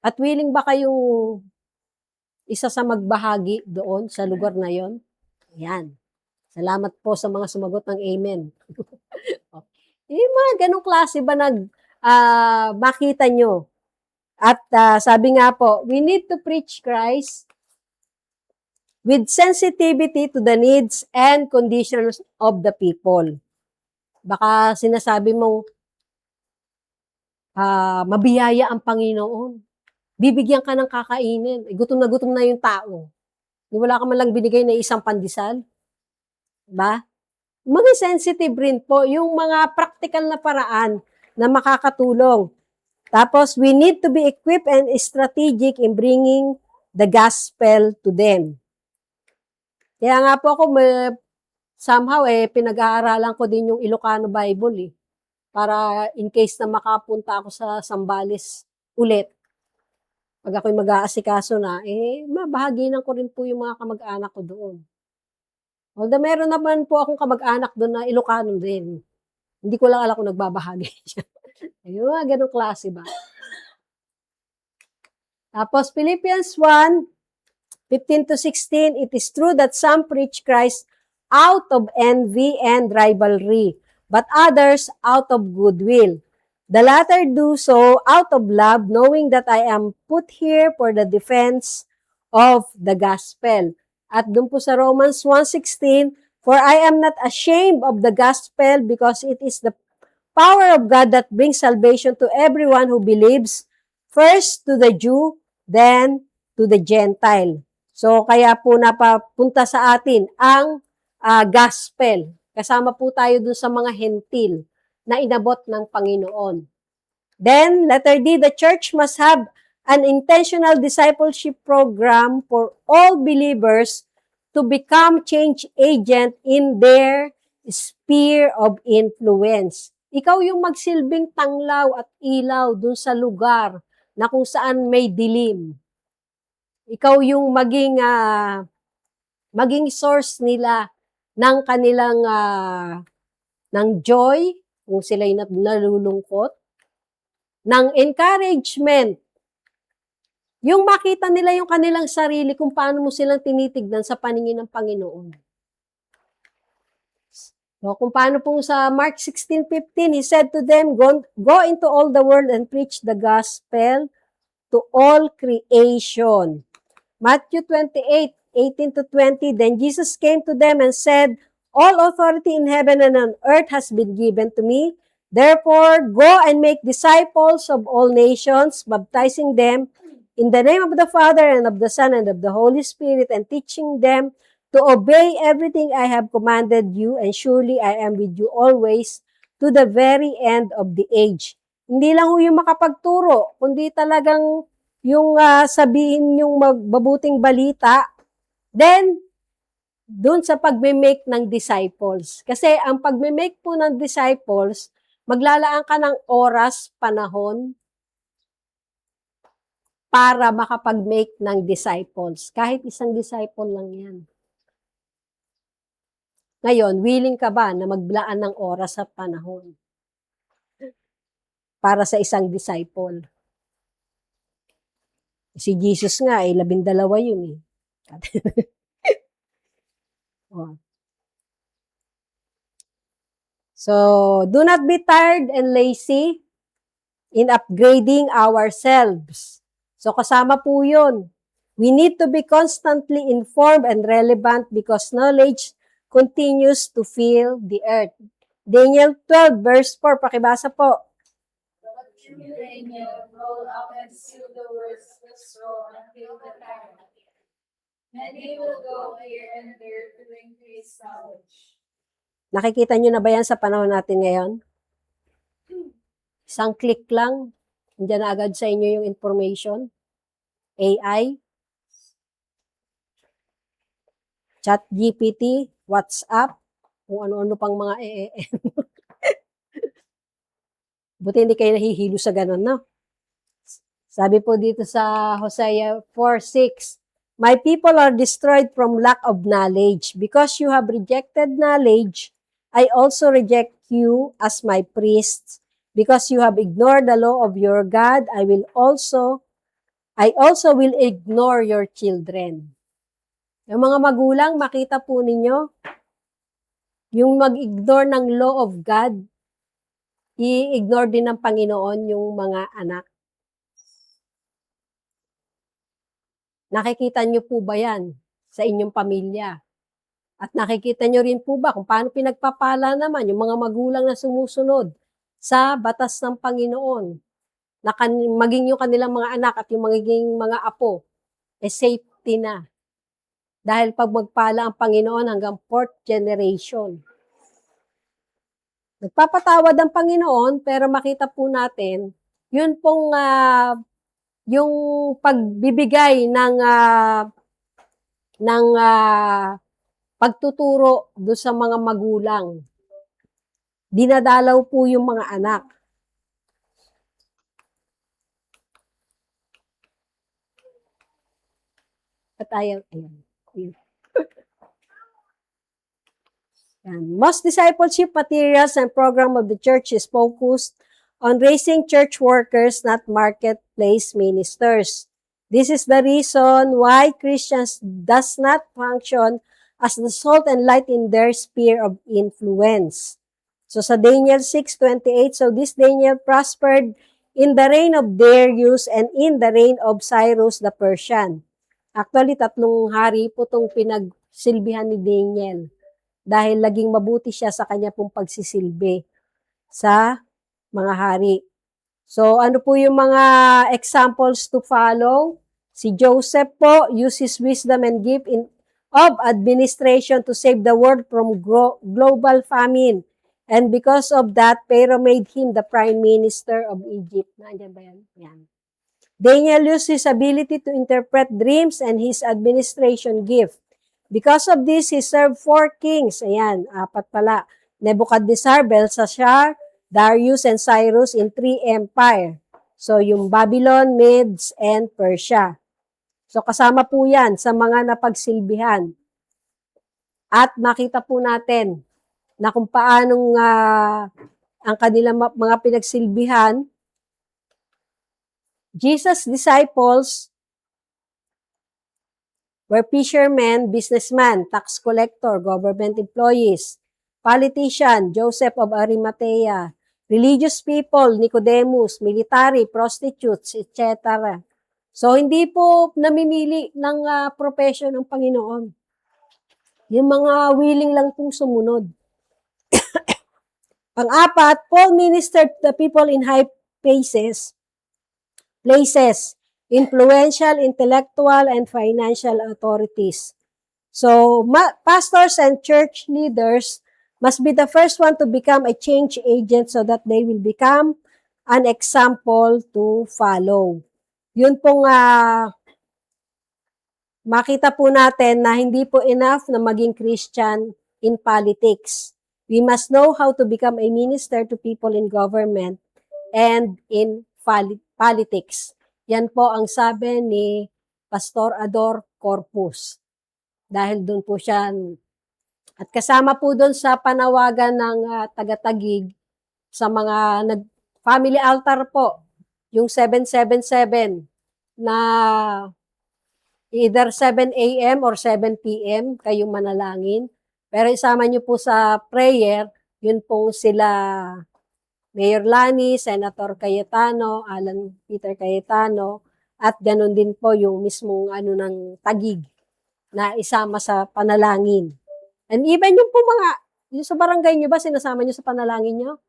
At willing ba kayong isa sa magbahagi doon sa lugar na yon? Ayan. Salamat po sa mga sumagot ng amen. Yung mga ganong klase ba makita nyo? At sabi nga po, we need to preach Christ with sensitivity to the needs and conditions of the people. Baka sinasabi mong mabiyaya ang Panginoon. Bibigyan ka ng kakainin. Gutom na yung tao. Wala ka man lang binigay na isang pandesal. Diba? Maging sensitive rin po yung mga practical na paraan na makakatulong. Tapos, we need to be equipped and strategic in bringing the gospel to them. Kaya nga po ako, somehow, pinag-aaralan ko din yung Ilocano Bible, para in case na makapunta ako sa Zambales ulit. Pag ako'y mag-aasikaso na, mabahaginan ko rin po yung mga kamag-anak ko doon. Although meron naman po akong kamag-anak doon na Ilocano din. Hindi ko lang alam kung nagbabahagi siya. Ayun, ganong klase ba? Tapos, Philippians 1:15-16, it is true that some preach Christ out of envy and rivalry, but others out of goodwill. The latter do so out of love, knowing that I am put here for the defense of the gospel. At dun po sa Romans 1:16, for I am not ashamed of the gospel because it is the power of God that brings salvation to everyone who believes, first to the Jew, then to the Gentile. So, kaya po napapunta sa atin ang gospel. Kasama po tayo dun sa mga hentil na inabot ng Panginoon. Then, letter D, the church must have an intentional discipleship program for all believers to become change agent in their sphere of influence. Ikaw yung magsilbing tanglaw at ilaw dun sa lugar na kung saan may dilim. Ikaw yung maging source nila ng kanilang ng joy, kung sila'y nalulungkot, ng encouragement. Yung makita nila yung kanilang sarili kung paano mo silang tinitignan sa paningin ng Panginoon. So, kung paano pong sa Mark 16:15, He said to them, Go into all the world and preach the gospel to all creation. Matthew 28:18-20, then Jesus came to them and said, all authority in heaven and on earth has been given to me. Therefore, go and make disciples of all nations, baptizing them In the name of the Father, and of the Son, and of the Holy Spirit, and teaching them to obey everything I have commanded you, and surely I am with you always to the very end of the age. Hindi lang yung makapagturo, kundi talagang yung sabihin yung mabuting balita, then doon sa pagme-make ng disciples. Kasi ang pagme-make po ng disciples, maglalaan ka ng oras, panahon, para makapag-make ng disciples. Kahit isang disciple lang yan. Ngayon, willing ka ba na maglaan ng oras at panahon para sa isang disciple? Si Jesus nga, 12 yun eh. Oh. So, do not be tired and lazy in upgrading ourselves. So, kasama po yun. We need to be constantly informed and relevant because knowledge continues to fill the earth. Daniel 12, verse 4, pakibasa po. But you, Daniel, roll up and seal the words of the scroll until the time. Many will go here and there to increase knowledge. Nakikita nyo na ba yan sa panahon natin ngayon? Isang click lang, nandiyan na agad sa inyo yung information. AI, ChatGPT, WhatsApp, kung ano-ano pang mga Buti hindi kayo nahihilo sa ganun, no? Sabi po dito sa Hosea 4:6, my people are destroyed from lack of knowledge. Because you have rejected knowledge, I also reject you as my priests. Because you have ignored the law of your God, I also will ignore your children. Yung mga magulang, makita po ninyo, yung mag-ignore ng law of God, i-ignore din ng Panginoon yung mga anak. Nakikita nyo po ba yan sa inyong pamilya? At nakikita nyo rin po ba kung paano pinagpapala naman yung mga magulang na sumusunod sa batas ng Panginoon? Na maging yung kanilang mga anak at yung magiging mga apo, safety na. Dahil pag magpala ang Panginoon hanggang 4th generation. Nagpapatawad ang Panginoon, pero makita po natin, yun pong yung pagbibigay ng pagtuturo do sa mga magulang. Dinadalaw po yung mga anak. At ayan. Most discipleship materials and program of the church is focused on raising church workers, not marketplace ministers. This is the reason why Christians does not function as the salt and light in their sphere of influence. So sa Daniel 6:28, so this Daniel prospered in the reign of Darius and in the reign of Cyrus the Persian. Actually, 3 hari po itong pinagsilbihan ni Daniel dahil laging mabuti siya sa kanya pong pagsisilbi sa mga hari. So, ano po yung mga examples to follow? Si Joseph po uses wisdom and gift of administration to save the world from global famine. And because of that, Pharaoh made him the prime minister of Egypt. Nandiyan ba yan? Yan. Daniel used his ability to interpret dreams and his administration gift. Because of this, he served 4 kings. Ayan, 4 pala. Nebuchadnezzar, Belshazzar, Darius, and Cyrus in 3 empire. So, yung Babylon, Medes, and Persia. So, kasama po yan sa mga napagsilbihan. At makita po natin na kung paanong ang kanilang mga pinagsilbihan. Jesus' disciples were fishermen, businessmen, tax collector, government employees, politician, Joseph of Arimathea, religious people, Nicodemus, military, prostitutes, etc. So, hindi po namimili ng profession ng Panginoon. Yung mga willing lang pong sumunod. Pang-4, Paul ministered to the people in high places, influential, intellectual, and financial authorities. So, pastors and church leaders must be the first one to become a change agent so that they will become an example to follow. Yun pong makita po natin na hindi po enough na maging Christian in politics. We must know how to become a minister to people in government and in politics. Yan po ang sabi ni Pastor Ador Corpus. Dahil doon po siya, at kasama po doon sa panawagan ng taga-Taguig sa mga family altar po, yung 777 na either 7 a.m. or 7 p.m. kayong manalangin. Pero isama nyo po sa prayer, yun pong sila Mayor Lani, Senator Cayetano, Alan Peter Cayetano, at ganun din po yung mismong ng Taguig na isama sa panalangin. And even yung po yung sa barangay nyo ba, sinasama nyo sa panalangin nyo?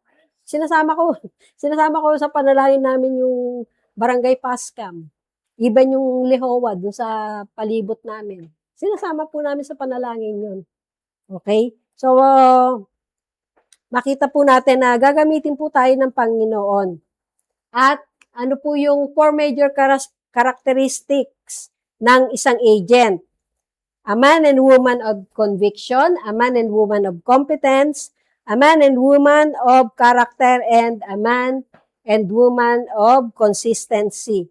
Sinasama ko sa panalangin namin yung barangay Pascam. Even yung Lehowa, dun sa palibot namin. Sinasama po namin sa panalangin yun. Okay? So, makita po natin na gagamitin po tayo ng Panginoon. At ano po yung 4 major characteristics ng isang agent? A man and woman of conviction, a man and woman of competence, a man and woman of character, and a man and woman of consistency.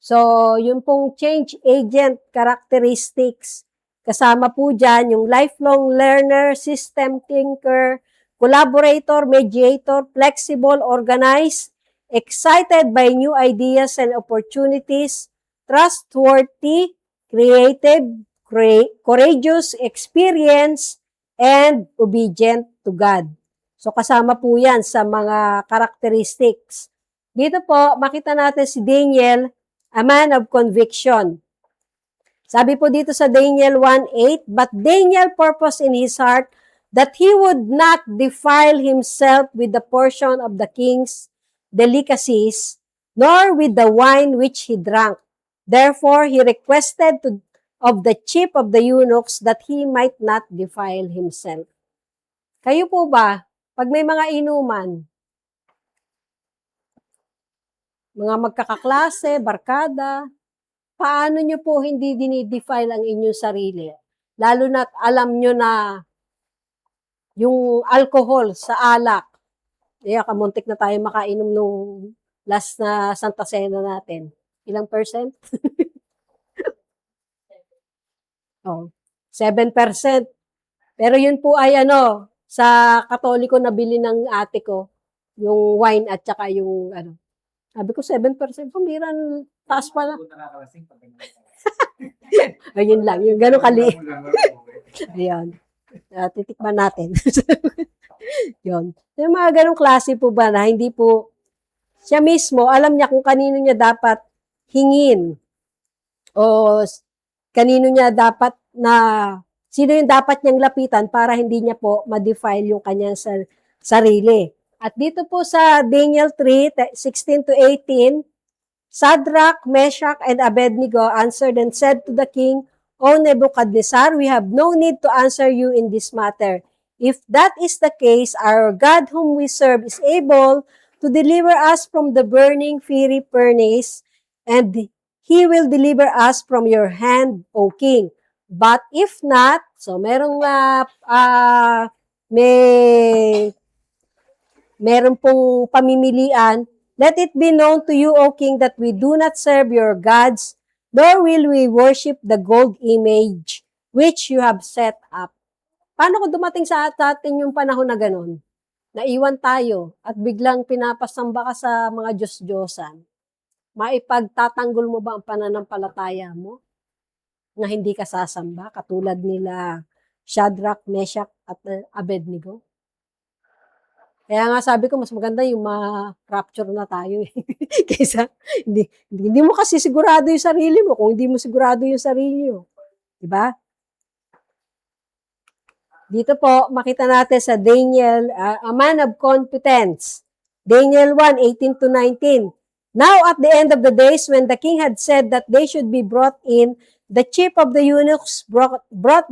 So, yun pong change agent characteristics. Kasama po dyan yung lifelong learner, system thinker, collaborator, mediator, flexible, organized, excited by new ideas and opportunities, trustworthy, creative, courageous, experienced, and obedient to God. So, kasama po yan sa mga characteristics. Dito po, makita natin si Daniel, a man of conviction. Sabi po dito sa Daniel 1:8, but Daniel purposed in his heart that he would not defile himself with the portion of the king's delicacies, nor with the wine which he drank. Therefore, he requested of the chief of the eunuchs that he might not defile himself. Kayo po ba, pag may mga inuman, mga magkakaklase, barkada, paano nyo po hindi dinidefile ang inyong sarili? Lalo na't alam nyo na yung alcohol sa alak, kamuntik na tayo makainom nung last na Santa Cena natin. Ilang percent? Oh, 7%. Pero yun po ay sa Katoliko nabili ng ate ko, yung wine at saka yung sabi ko 7%, pumiran, taas pala. Ayun lang, yung gano'ng kali. Ayan. Titikman natin. Yun. Yung mga ganong klase po ba na hindi po siya mismo, alam niya kung kanino niya dapat hingin o kanino niya dapat sino yung dapat niyang lapitan para hindi niya po ma-defile yung kanyang sarili. At dito po sa Daniel 3:16 to 18, Shadrach, Meshach, and Abednego answered and said to the king, O Nebuchadnezzar, we have no need to answer you in this matter. If that is the case, our God whom we serve is able to deliver us from the burning fiery furnace, and He will deliver us from your hand, O king. But if not, so meron pong pamimilian, let it be known to you, O king, that we do not serve your gods, nor will we worship the gold image which you have set up. Paano kung dumating sa atin yung panahon na ganun? Naiwan tayo at biglang pinapasamba ka sa mga Diyos-Diyosan. Maipagtatanggol mo ba ang pananampalataya mo na hindi ka sasamba katulad nila Shadrach, Meshach at Abednego? Kaya nga sabi ko, mas maganda yung ma-rapture na tayo kaysa hindi mo kasi sigurado yung sarili mo kung hindi mo sigurado yung sarili mo. Diba? Dito po, makita natin sa Daniel, a man of competence. Daniel 1:18 to 19. Now at the end of the days, when the king had said that they should be brought in, the chief of the eunuchs brought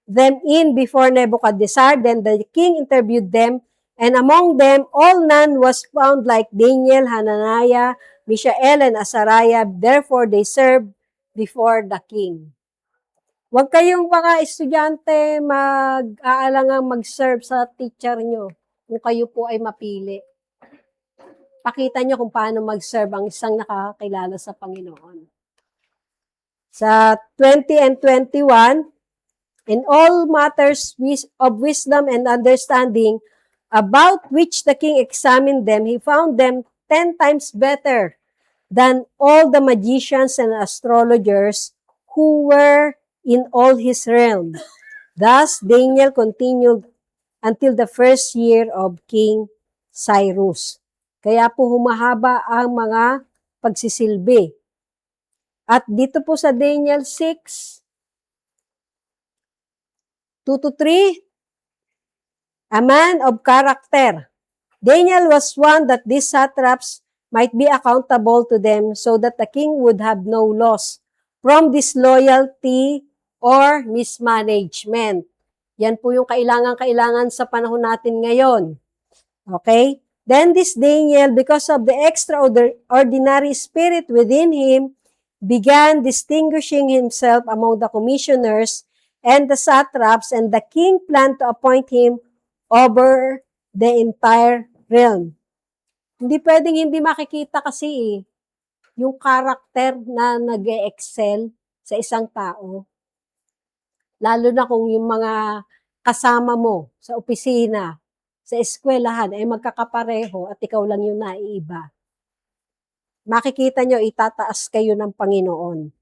them in before Nebuchadnezzar. Then the king interviewed them, and among them all none was found like Daniel, Hananiah, Mishael, and Azariah. Therefore they served before the king. Huwag kayong mga estudyante mag-aalangang mag-serve sa teacher nyo kung kayo po ay mapili. Pakita nyo kung paano mag-serve ang isang nakakakilala sa Panginoon. Sa 20 and 21, in all matters of wisdom and understanding, about which the king examined them, he found them 10 times better than all the magicians and astrologers who were in all his realm. Thus, Daniel continued until the first year of King Cyrus. Kaya po humahaba ang mga pagsisilbi. At dito po sa Daniel 6, 2-3, a man of character. Daniel was one that these satraps might be accountable to them so that the king would have no loss from disloyalty or mismanagement. Yan po yung kailangan sa panahon natin ngayon. Okay? Then this Daniel, because of the extraordinary spirit within him, began distinguishing himself among the commissioners and the satraps, and the king planned to appoint him over the entire realm. Hindi pwedeng hindi makikita kasi yung karakter na nag-excel sa isang tao. Lalo na kung yung mga kasama mo sa opisina, sa eskwelahan ay magkakapareho at ikaw lang yung naiiba. Makikita nyo, itataas kayo ng Panginoon.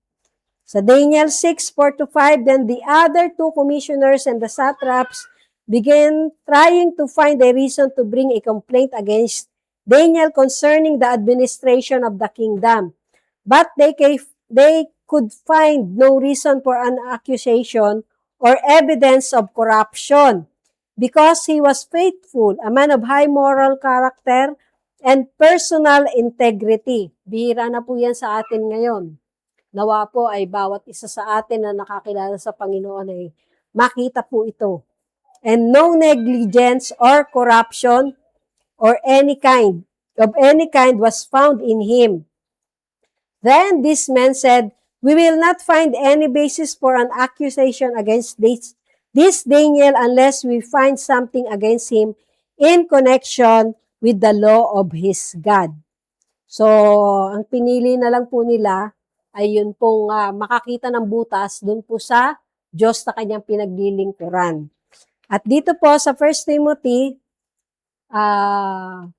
Sa Daniel 6:4-5, then the other two commissioners and the satraps began trying to find a reason to bring a complaint against Daniel concerning the administration of the kingdom. But they could find no reason for an accusation or evidence of corruption, because he was faithful, a man of high moral character and personal integrity. Bihira na po yan sa atin ngayon. Nawa po ay bawat isa sa atin na nakakilala sa Panginoon ay makita po ito. And no negligence or corruption or any kind was found in him. Then this man said, we will not find any basis for an accusation against this Daniel unless we find something against him in connection with the law of his God. So, ang pinili na lang po nila ay yun pong makakita ng butas dun po sa Diyos na kanyang pinaglilingkuran. At dito po sa 1 Timothy, a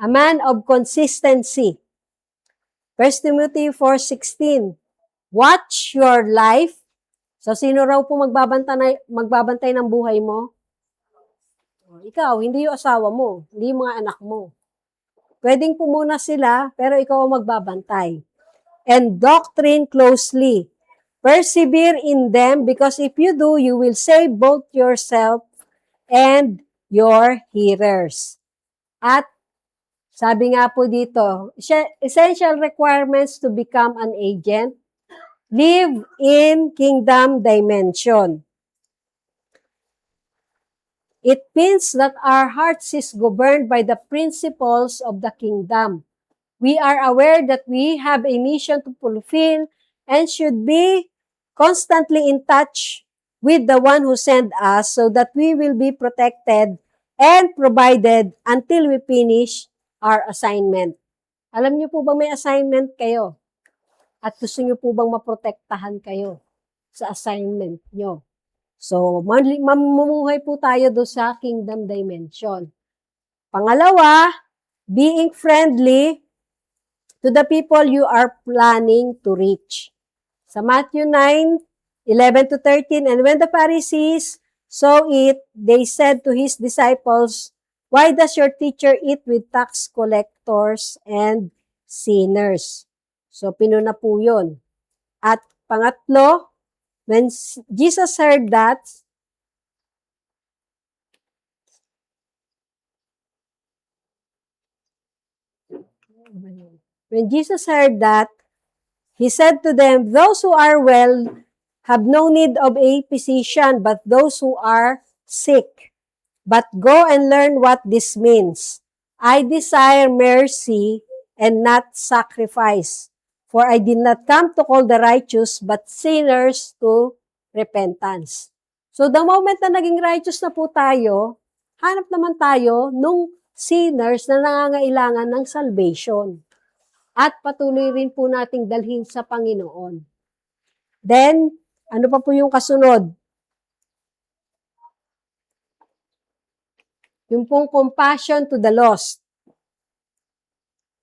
man of consistency. 1 Timothy 4:16, watch your life. So, sino raw po magbabantay ng buhay mo? Ikaw, hindi yung asawa mo, hindi yung mga anak mo. Pwedeng po muna sila, pero ikaw ang magbabantay. And doctrine closely. Persevere in them, because if you do, you will save both yourself and your hearers. At sabi nga po dito, essential requirements to become an agent. Live in kingdom dimension. It means that our hearts is governed by the principles of the kingdom. We are aware that we have a mission to fulfill and should be constantly in touch with the one who sent us so that we will be protected and provided until we finish our assignment. Alam niyo po bang may assignment kayo? At gusto niyo po bang maprotektahan kayo sa assignment niyo? So, mamumuhay po tayo doon sa kingdom dimension. Pangalawa, being friendly to the people you are planning to reach. Sa Matthew 9:11-13, and when the Pharisees saw it, they said to his disciples, why does your teacher eat with tax collectors and sinners? So, pinuna po yun. At pangatlo, when Jesus heard that, When Jesus heard that, he said to them, "Those who are well have no need of a physician, but those who are sick. But go and learn what this means. I desire mercy and not sacrifice. For I did not come to call the righteous, but sinners to repentance." So the moment na naging righteous na po tayo, hanap naman tayo nung sinners na nangangailangan ng salvation. At patuloy rin po nating dalhin sa Panginoon. Then, ano pa po yung kasunod? Yung pong compassion to the lost.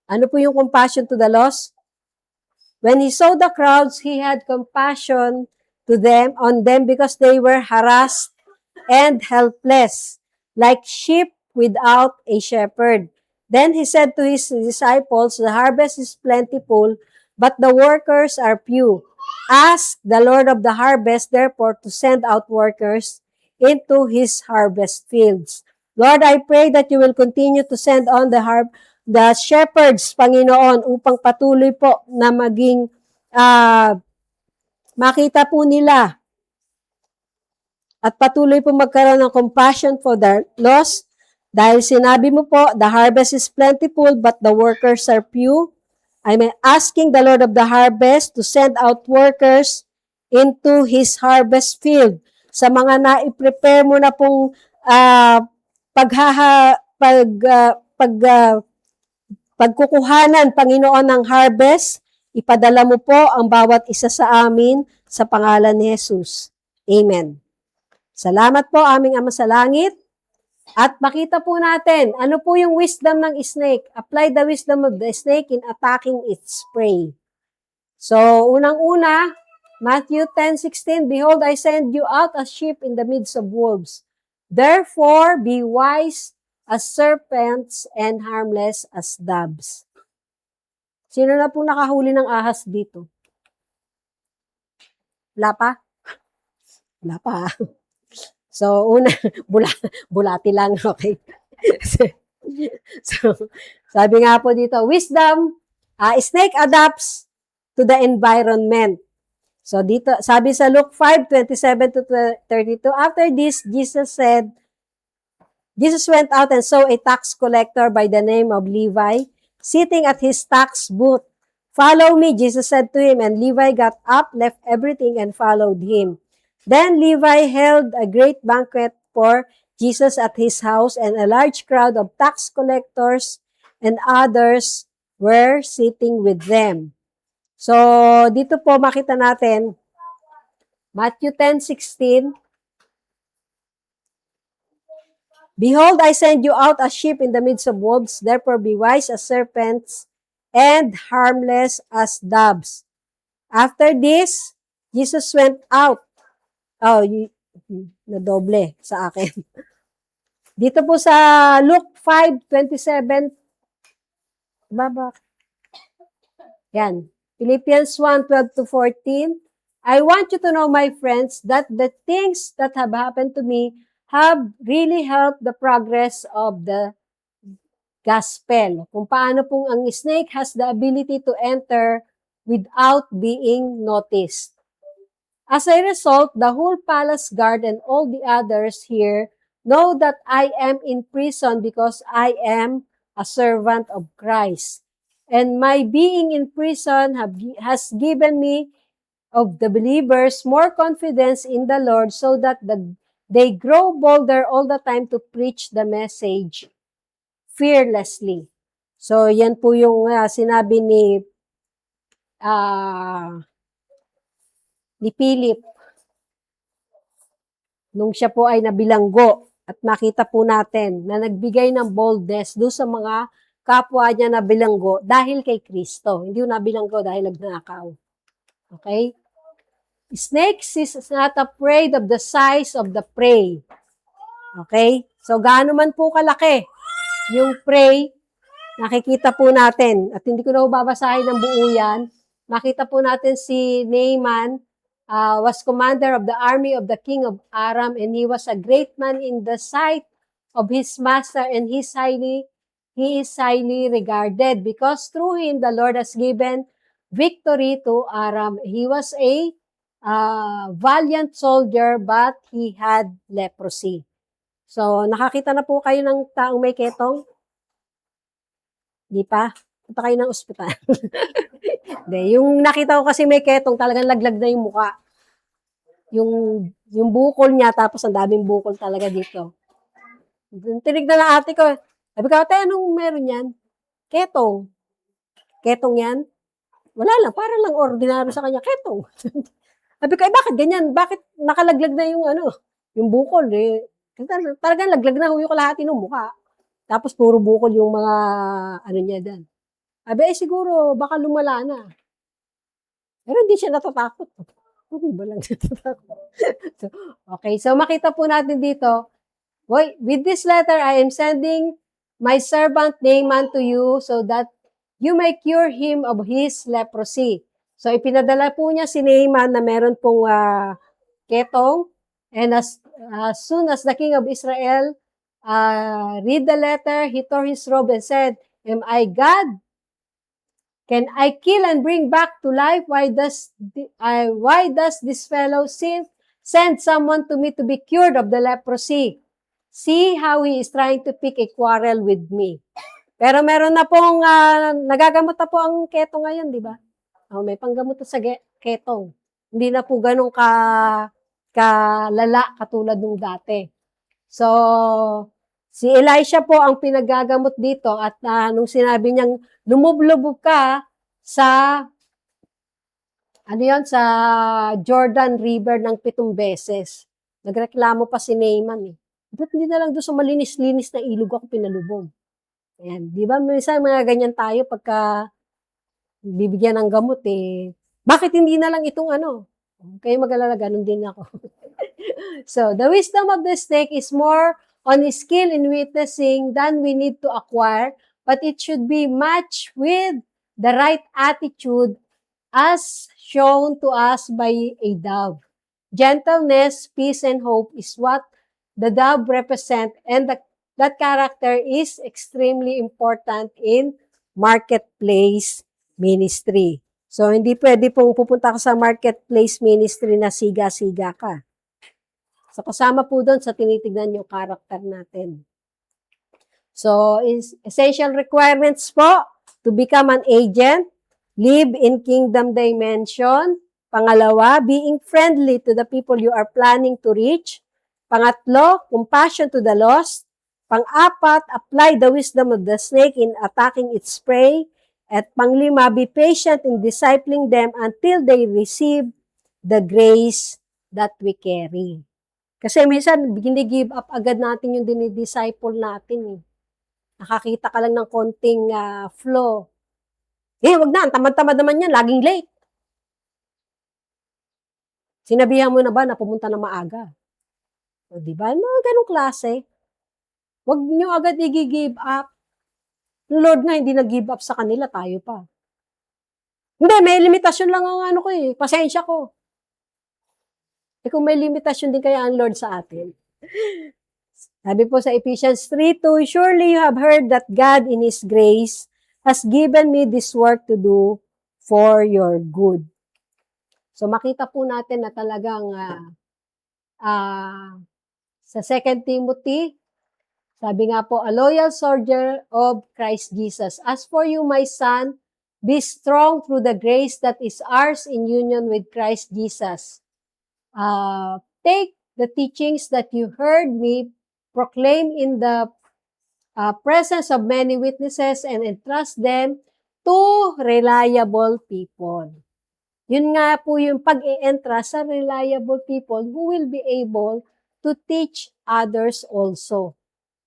Ano po yung compassion to the lost? When he saw the crowds, he had compassion on them because they were harassed and helpless, like sheep without a shepherd. Then he said to his disciples, "The harvest is plentiful, but the workers are few. Ask the Lord of the harvest, therefore, to send out workers into his harvest fields." Lord, I pray that you will continue to send on the shepherds, Panginoon, upang patuloy po na maging makita po nila at patuloy po magkaroon ng compassion for the lost. Dahil sinabi mo po, the harvest is plentiful, but the workers are few. I'm asking the Lord of the harvest to send out workers into his harvest field. Sa mga na-prepare mo na pong pagkukuhanan, Panginoon, ng harvest, ipadala mo po ang bawat isa sa amin sa pangalan ni Jesus. Amen. Salamat po, aming Ama sa Langit. At makita po natin, ano po yung wisdom ng snake? Apply the wisdom of the snake in attacking its prey. So, unang-una, Matthew 10:16, "Behold, I send you out as sheep in the midst of wolves. Therefore, be wise as serpents and harmless as doves." Sino na po nakahuli ng ahas dito? Wala pa? Wala pa. So, una, bulati lang, okay? So, sabi nga po dito, wisdom, snake adapts to the environment. So, dito, sabi sa Luke 5:27-32, after this, Jesus went out and saw a tax collector by the name of Levi sitting at his tax booth. "Follow me," Jesus said to him, and Levi got up, left everything, and followed him. Then Levi held a great banquet for Jesus at his house, and a large crowd of tax collectors and others were sitting with them. So, dito po makita natin, Matthew 10:16, "Behold, I send you out as sheep in the midst of wolves, therefore be wise as serpents and harmless as doves." After this, Jesus went out. Nadoble sa akin. Dito po sa Luke 5:27, baba. Yan. Philippians 1:12-14. "I want you to know, my friends, that the things that have happened to me have really helped the progress of the gospel." Kung paano pong ang snake has the ability to enter without being noticed. As a result, the whole palace guard and all the others here know that I am in prison because I am a servant of Christ. And my being in prison has given me, of the believers, more confidence in the Lord so that they grow bolder all the time to preach the message fearlessly. So, yan po yung sinabi ni Philip nung siya po ay nabilanggo, at makita po natin na nagbigay ng boldness doon sa mga kapwa niya na bilanggo dahil kay Kristo. Hindi yung nabilanggo dahil nagnakaw. Okay? Snakes is not afraid of the size of the prey. Okay? So, gaano man po kalaki yung prey, nakikita po natin. At hindi ko na babasahin ng buo yan. Makita po natin si Naaman was commander of the army of the king of Aram, and he was a great man in the sight of his master, and his highly he is highly regarded because through him, the Lord has given victory to Aram. He was a valiant soldier, but he had leprosy. So, nakakita na po kayo ng taong may ketong? Di pa? Punta kayo ng ospital. Hindi, yung nakita ko kasi may ketong, talagang laglag na yung mukha. Yung bukol niya, tapos ang daming bukol talaga dito. Tinignan ng ate ko, sabi ko, ate, anong meron yan? Ketong. Ketong yan? Wala lang, para lang ordinary sa kanya, ketong. Sabi ko, bakit ganyan? Bakit nakalaglag na yung bukol? Talagang laglag na yung kalahati ng mukha. Tapos puro bukol yung mga niya dyan. Sabi, siguro, baka lumala na. Pero hindi siya natatakot. Ba lang natatakot? Okay, so makita po natin dito, with this letter, I am sending my servant Naaman to you so that you may cure him of his leprosy. So, ipinadala po niya si Naaman na meron pong ketong. And as soon as the king of Israel read the letter, he tore his robe and said, am I God? Can I kill and bring back to life? Why does this fellow send someone to me to be cured of the leprosy? See how he is trying to pick a quarrel with me. Pero meron na pong, nagagamot na po ang keto ngayon, di ba? May panggamot sa ketong. Hindi na po ganun kalala katulad nung dati. So, si Elisha po ang pinagagamot dito at nung sinabi niyang lumublob ka sa sa Jordan River ng 7 beses. Nagreklamo pa si Naaman eh. Ba't hindi na lang doon sa malinis-linis na ilog ako pinalubog? Ayan, di ba? Minsan mga ganyan tayo pagka bibigyan ng gamot eh. Bakit hindi na lang itong Kayo mag-alala, ganun din ako. So, the wisdom of the snake is more on his skill in witnessing than we need to acquire, but it should be matched with the right attitude as shown to us by a dove. Gentleness, peace, and hope is what the dove represent, and that character is extremely important in marketplace ministry. So, hindi pwede pong pupunta ka sa marketplace ministry na siga-siga ka. So, kasama po doon sa tinitignan yung character natin. So, essential requirements po to become an agent, live in kingdom dimension. Pangalawa, being friendly to the people you are planning to reach. Pangatlo, compassion to the lost. Pang-apat, apply the wisdom of the snake in attacking its prey. At panglima, be patient in discipling them until they receive the grace that we carry. Kasi minsan, gini-give up agad natin yung dinidisciple natin. Nakakita ka lang ng konting flow. Wag na, tamad-tamad naman yan, laging late. Sinabihan mo na ba na pumunta na maaga? O, diba? Ganong klase. Wag nyo agad i-give up. Lord nga, hindi nag-give up sa kanila, tayo pa. Hindi, may limitasyon lang ang pasensya ko. Kung may limitasyon din kaya ang Lord sa atin. Sabi po sa Ephesians 3:2, surely you have heard that God in His grace has given me this work to do for your good. So makita po natin na talagang sa 2 Timothy, sabi nga po, a loyal soldier of Christ Jesus. As for you, my son, be strong through the grace that is ours in union with Christ Jesus. Take the teachings that you heard me proclaim in the presence of many witnesses and entrust them to reliable people. Yun nga po yung pag-i-entrust sa reliable people who will be able to teach others also.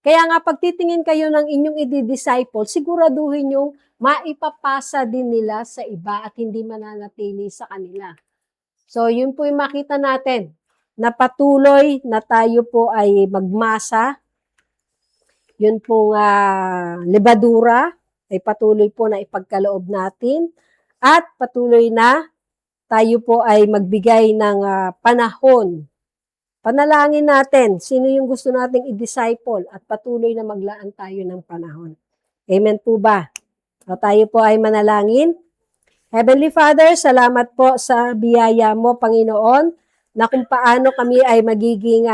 Kaya nga pag titingin kayo ng inyong i-disciple, siguraduhin yung maipapasa din nila sa iba at hindi mananatili sa kanila. So yun po yung makita natin na patuloy na tayo po ay magmasa. Yun pong lebadura ay patuloy po na ipagkaloob natin at patuloy na tayo po ay magbigay ng panahon. Panalangin natin, sino yung gusto nating i-disciple at patuloy na maglaan tayo ng panahon. Amen po ba? O tayo po ay manalangin. Heavenly Father, salamat po sa biyaya mo, Panginoon, na kung paano kami ay magiging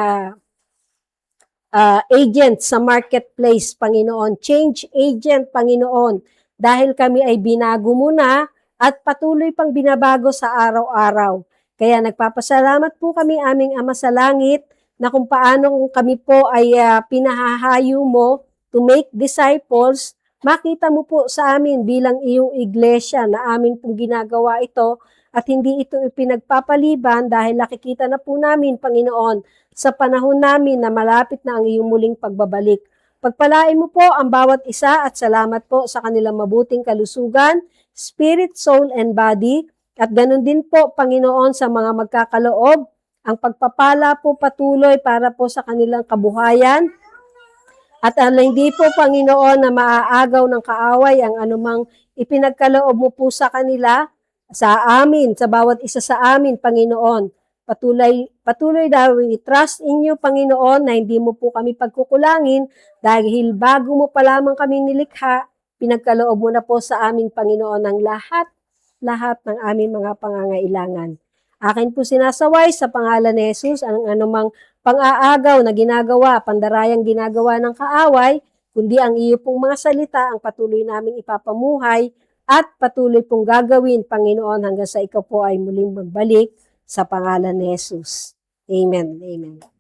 agent sa marketplace, Panginoon. Change agent, Panginoon. Dahil kami ay binago mo na at patuloy pang binabago sa araw-araw. Kaya nagpapasalamat po kami aming Ama sa Langit na kung paano kami po ay pinahahayo mo to make disciples, makita mo po sa amin bilang iyong iglesia na amin pong ginagawa ito at hindi ito ipinagpapaliban dahil nakikita na po namin, Panginoon, sa panahon namin na malapit na ang iyong muling pagbabalik. Pagpalain mo po ang bawat isa at salamat po sa kanilang mabuting kalusugan, spirit, soul, and body. At ganun din po, Panginoon, sa mga magkakaloob, ang pagpapala po patuloy para po sa kanilang kabuhayan. At hindi po, Panginoon, na maaagaw ng kaaway ang anumang ipinagkaloob mo po sa kanila, sa amin, sa bawat isa sa amin, Panginoon. Patuloy daw, we trust in you, Panginoon, na hindi mo po kami pagkukulangin dahil bago mo pa lamang kami nilikha, pinagkaloob mo na po sa amin, Panginoon, ng lahat ng aming mga pangangailangan. Akin po sinasaway sa pangalan ni Jesus ang anumang pang-aagaw na ginagawa, pandarayang ginagawa ng kaaway, kundi ang iyo pong mga salita ang patuloy naming ipapamuhay at patuloy pong gagawin, Panginoon, hanggang sa ikaw po ay muling magbalik sa pangalan ni Jesus. Amen. Amen.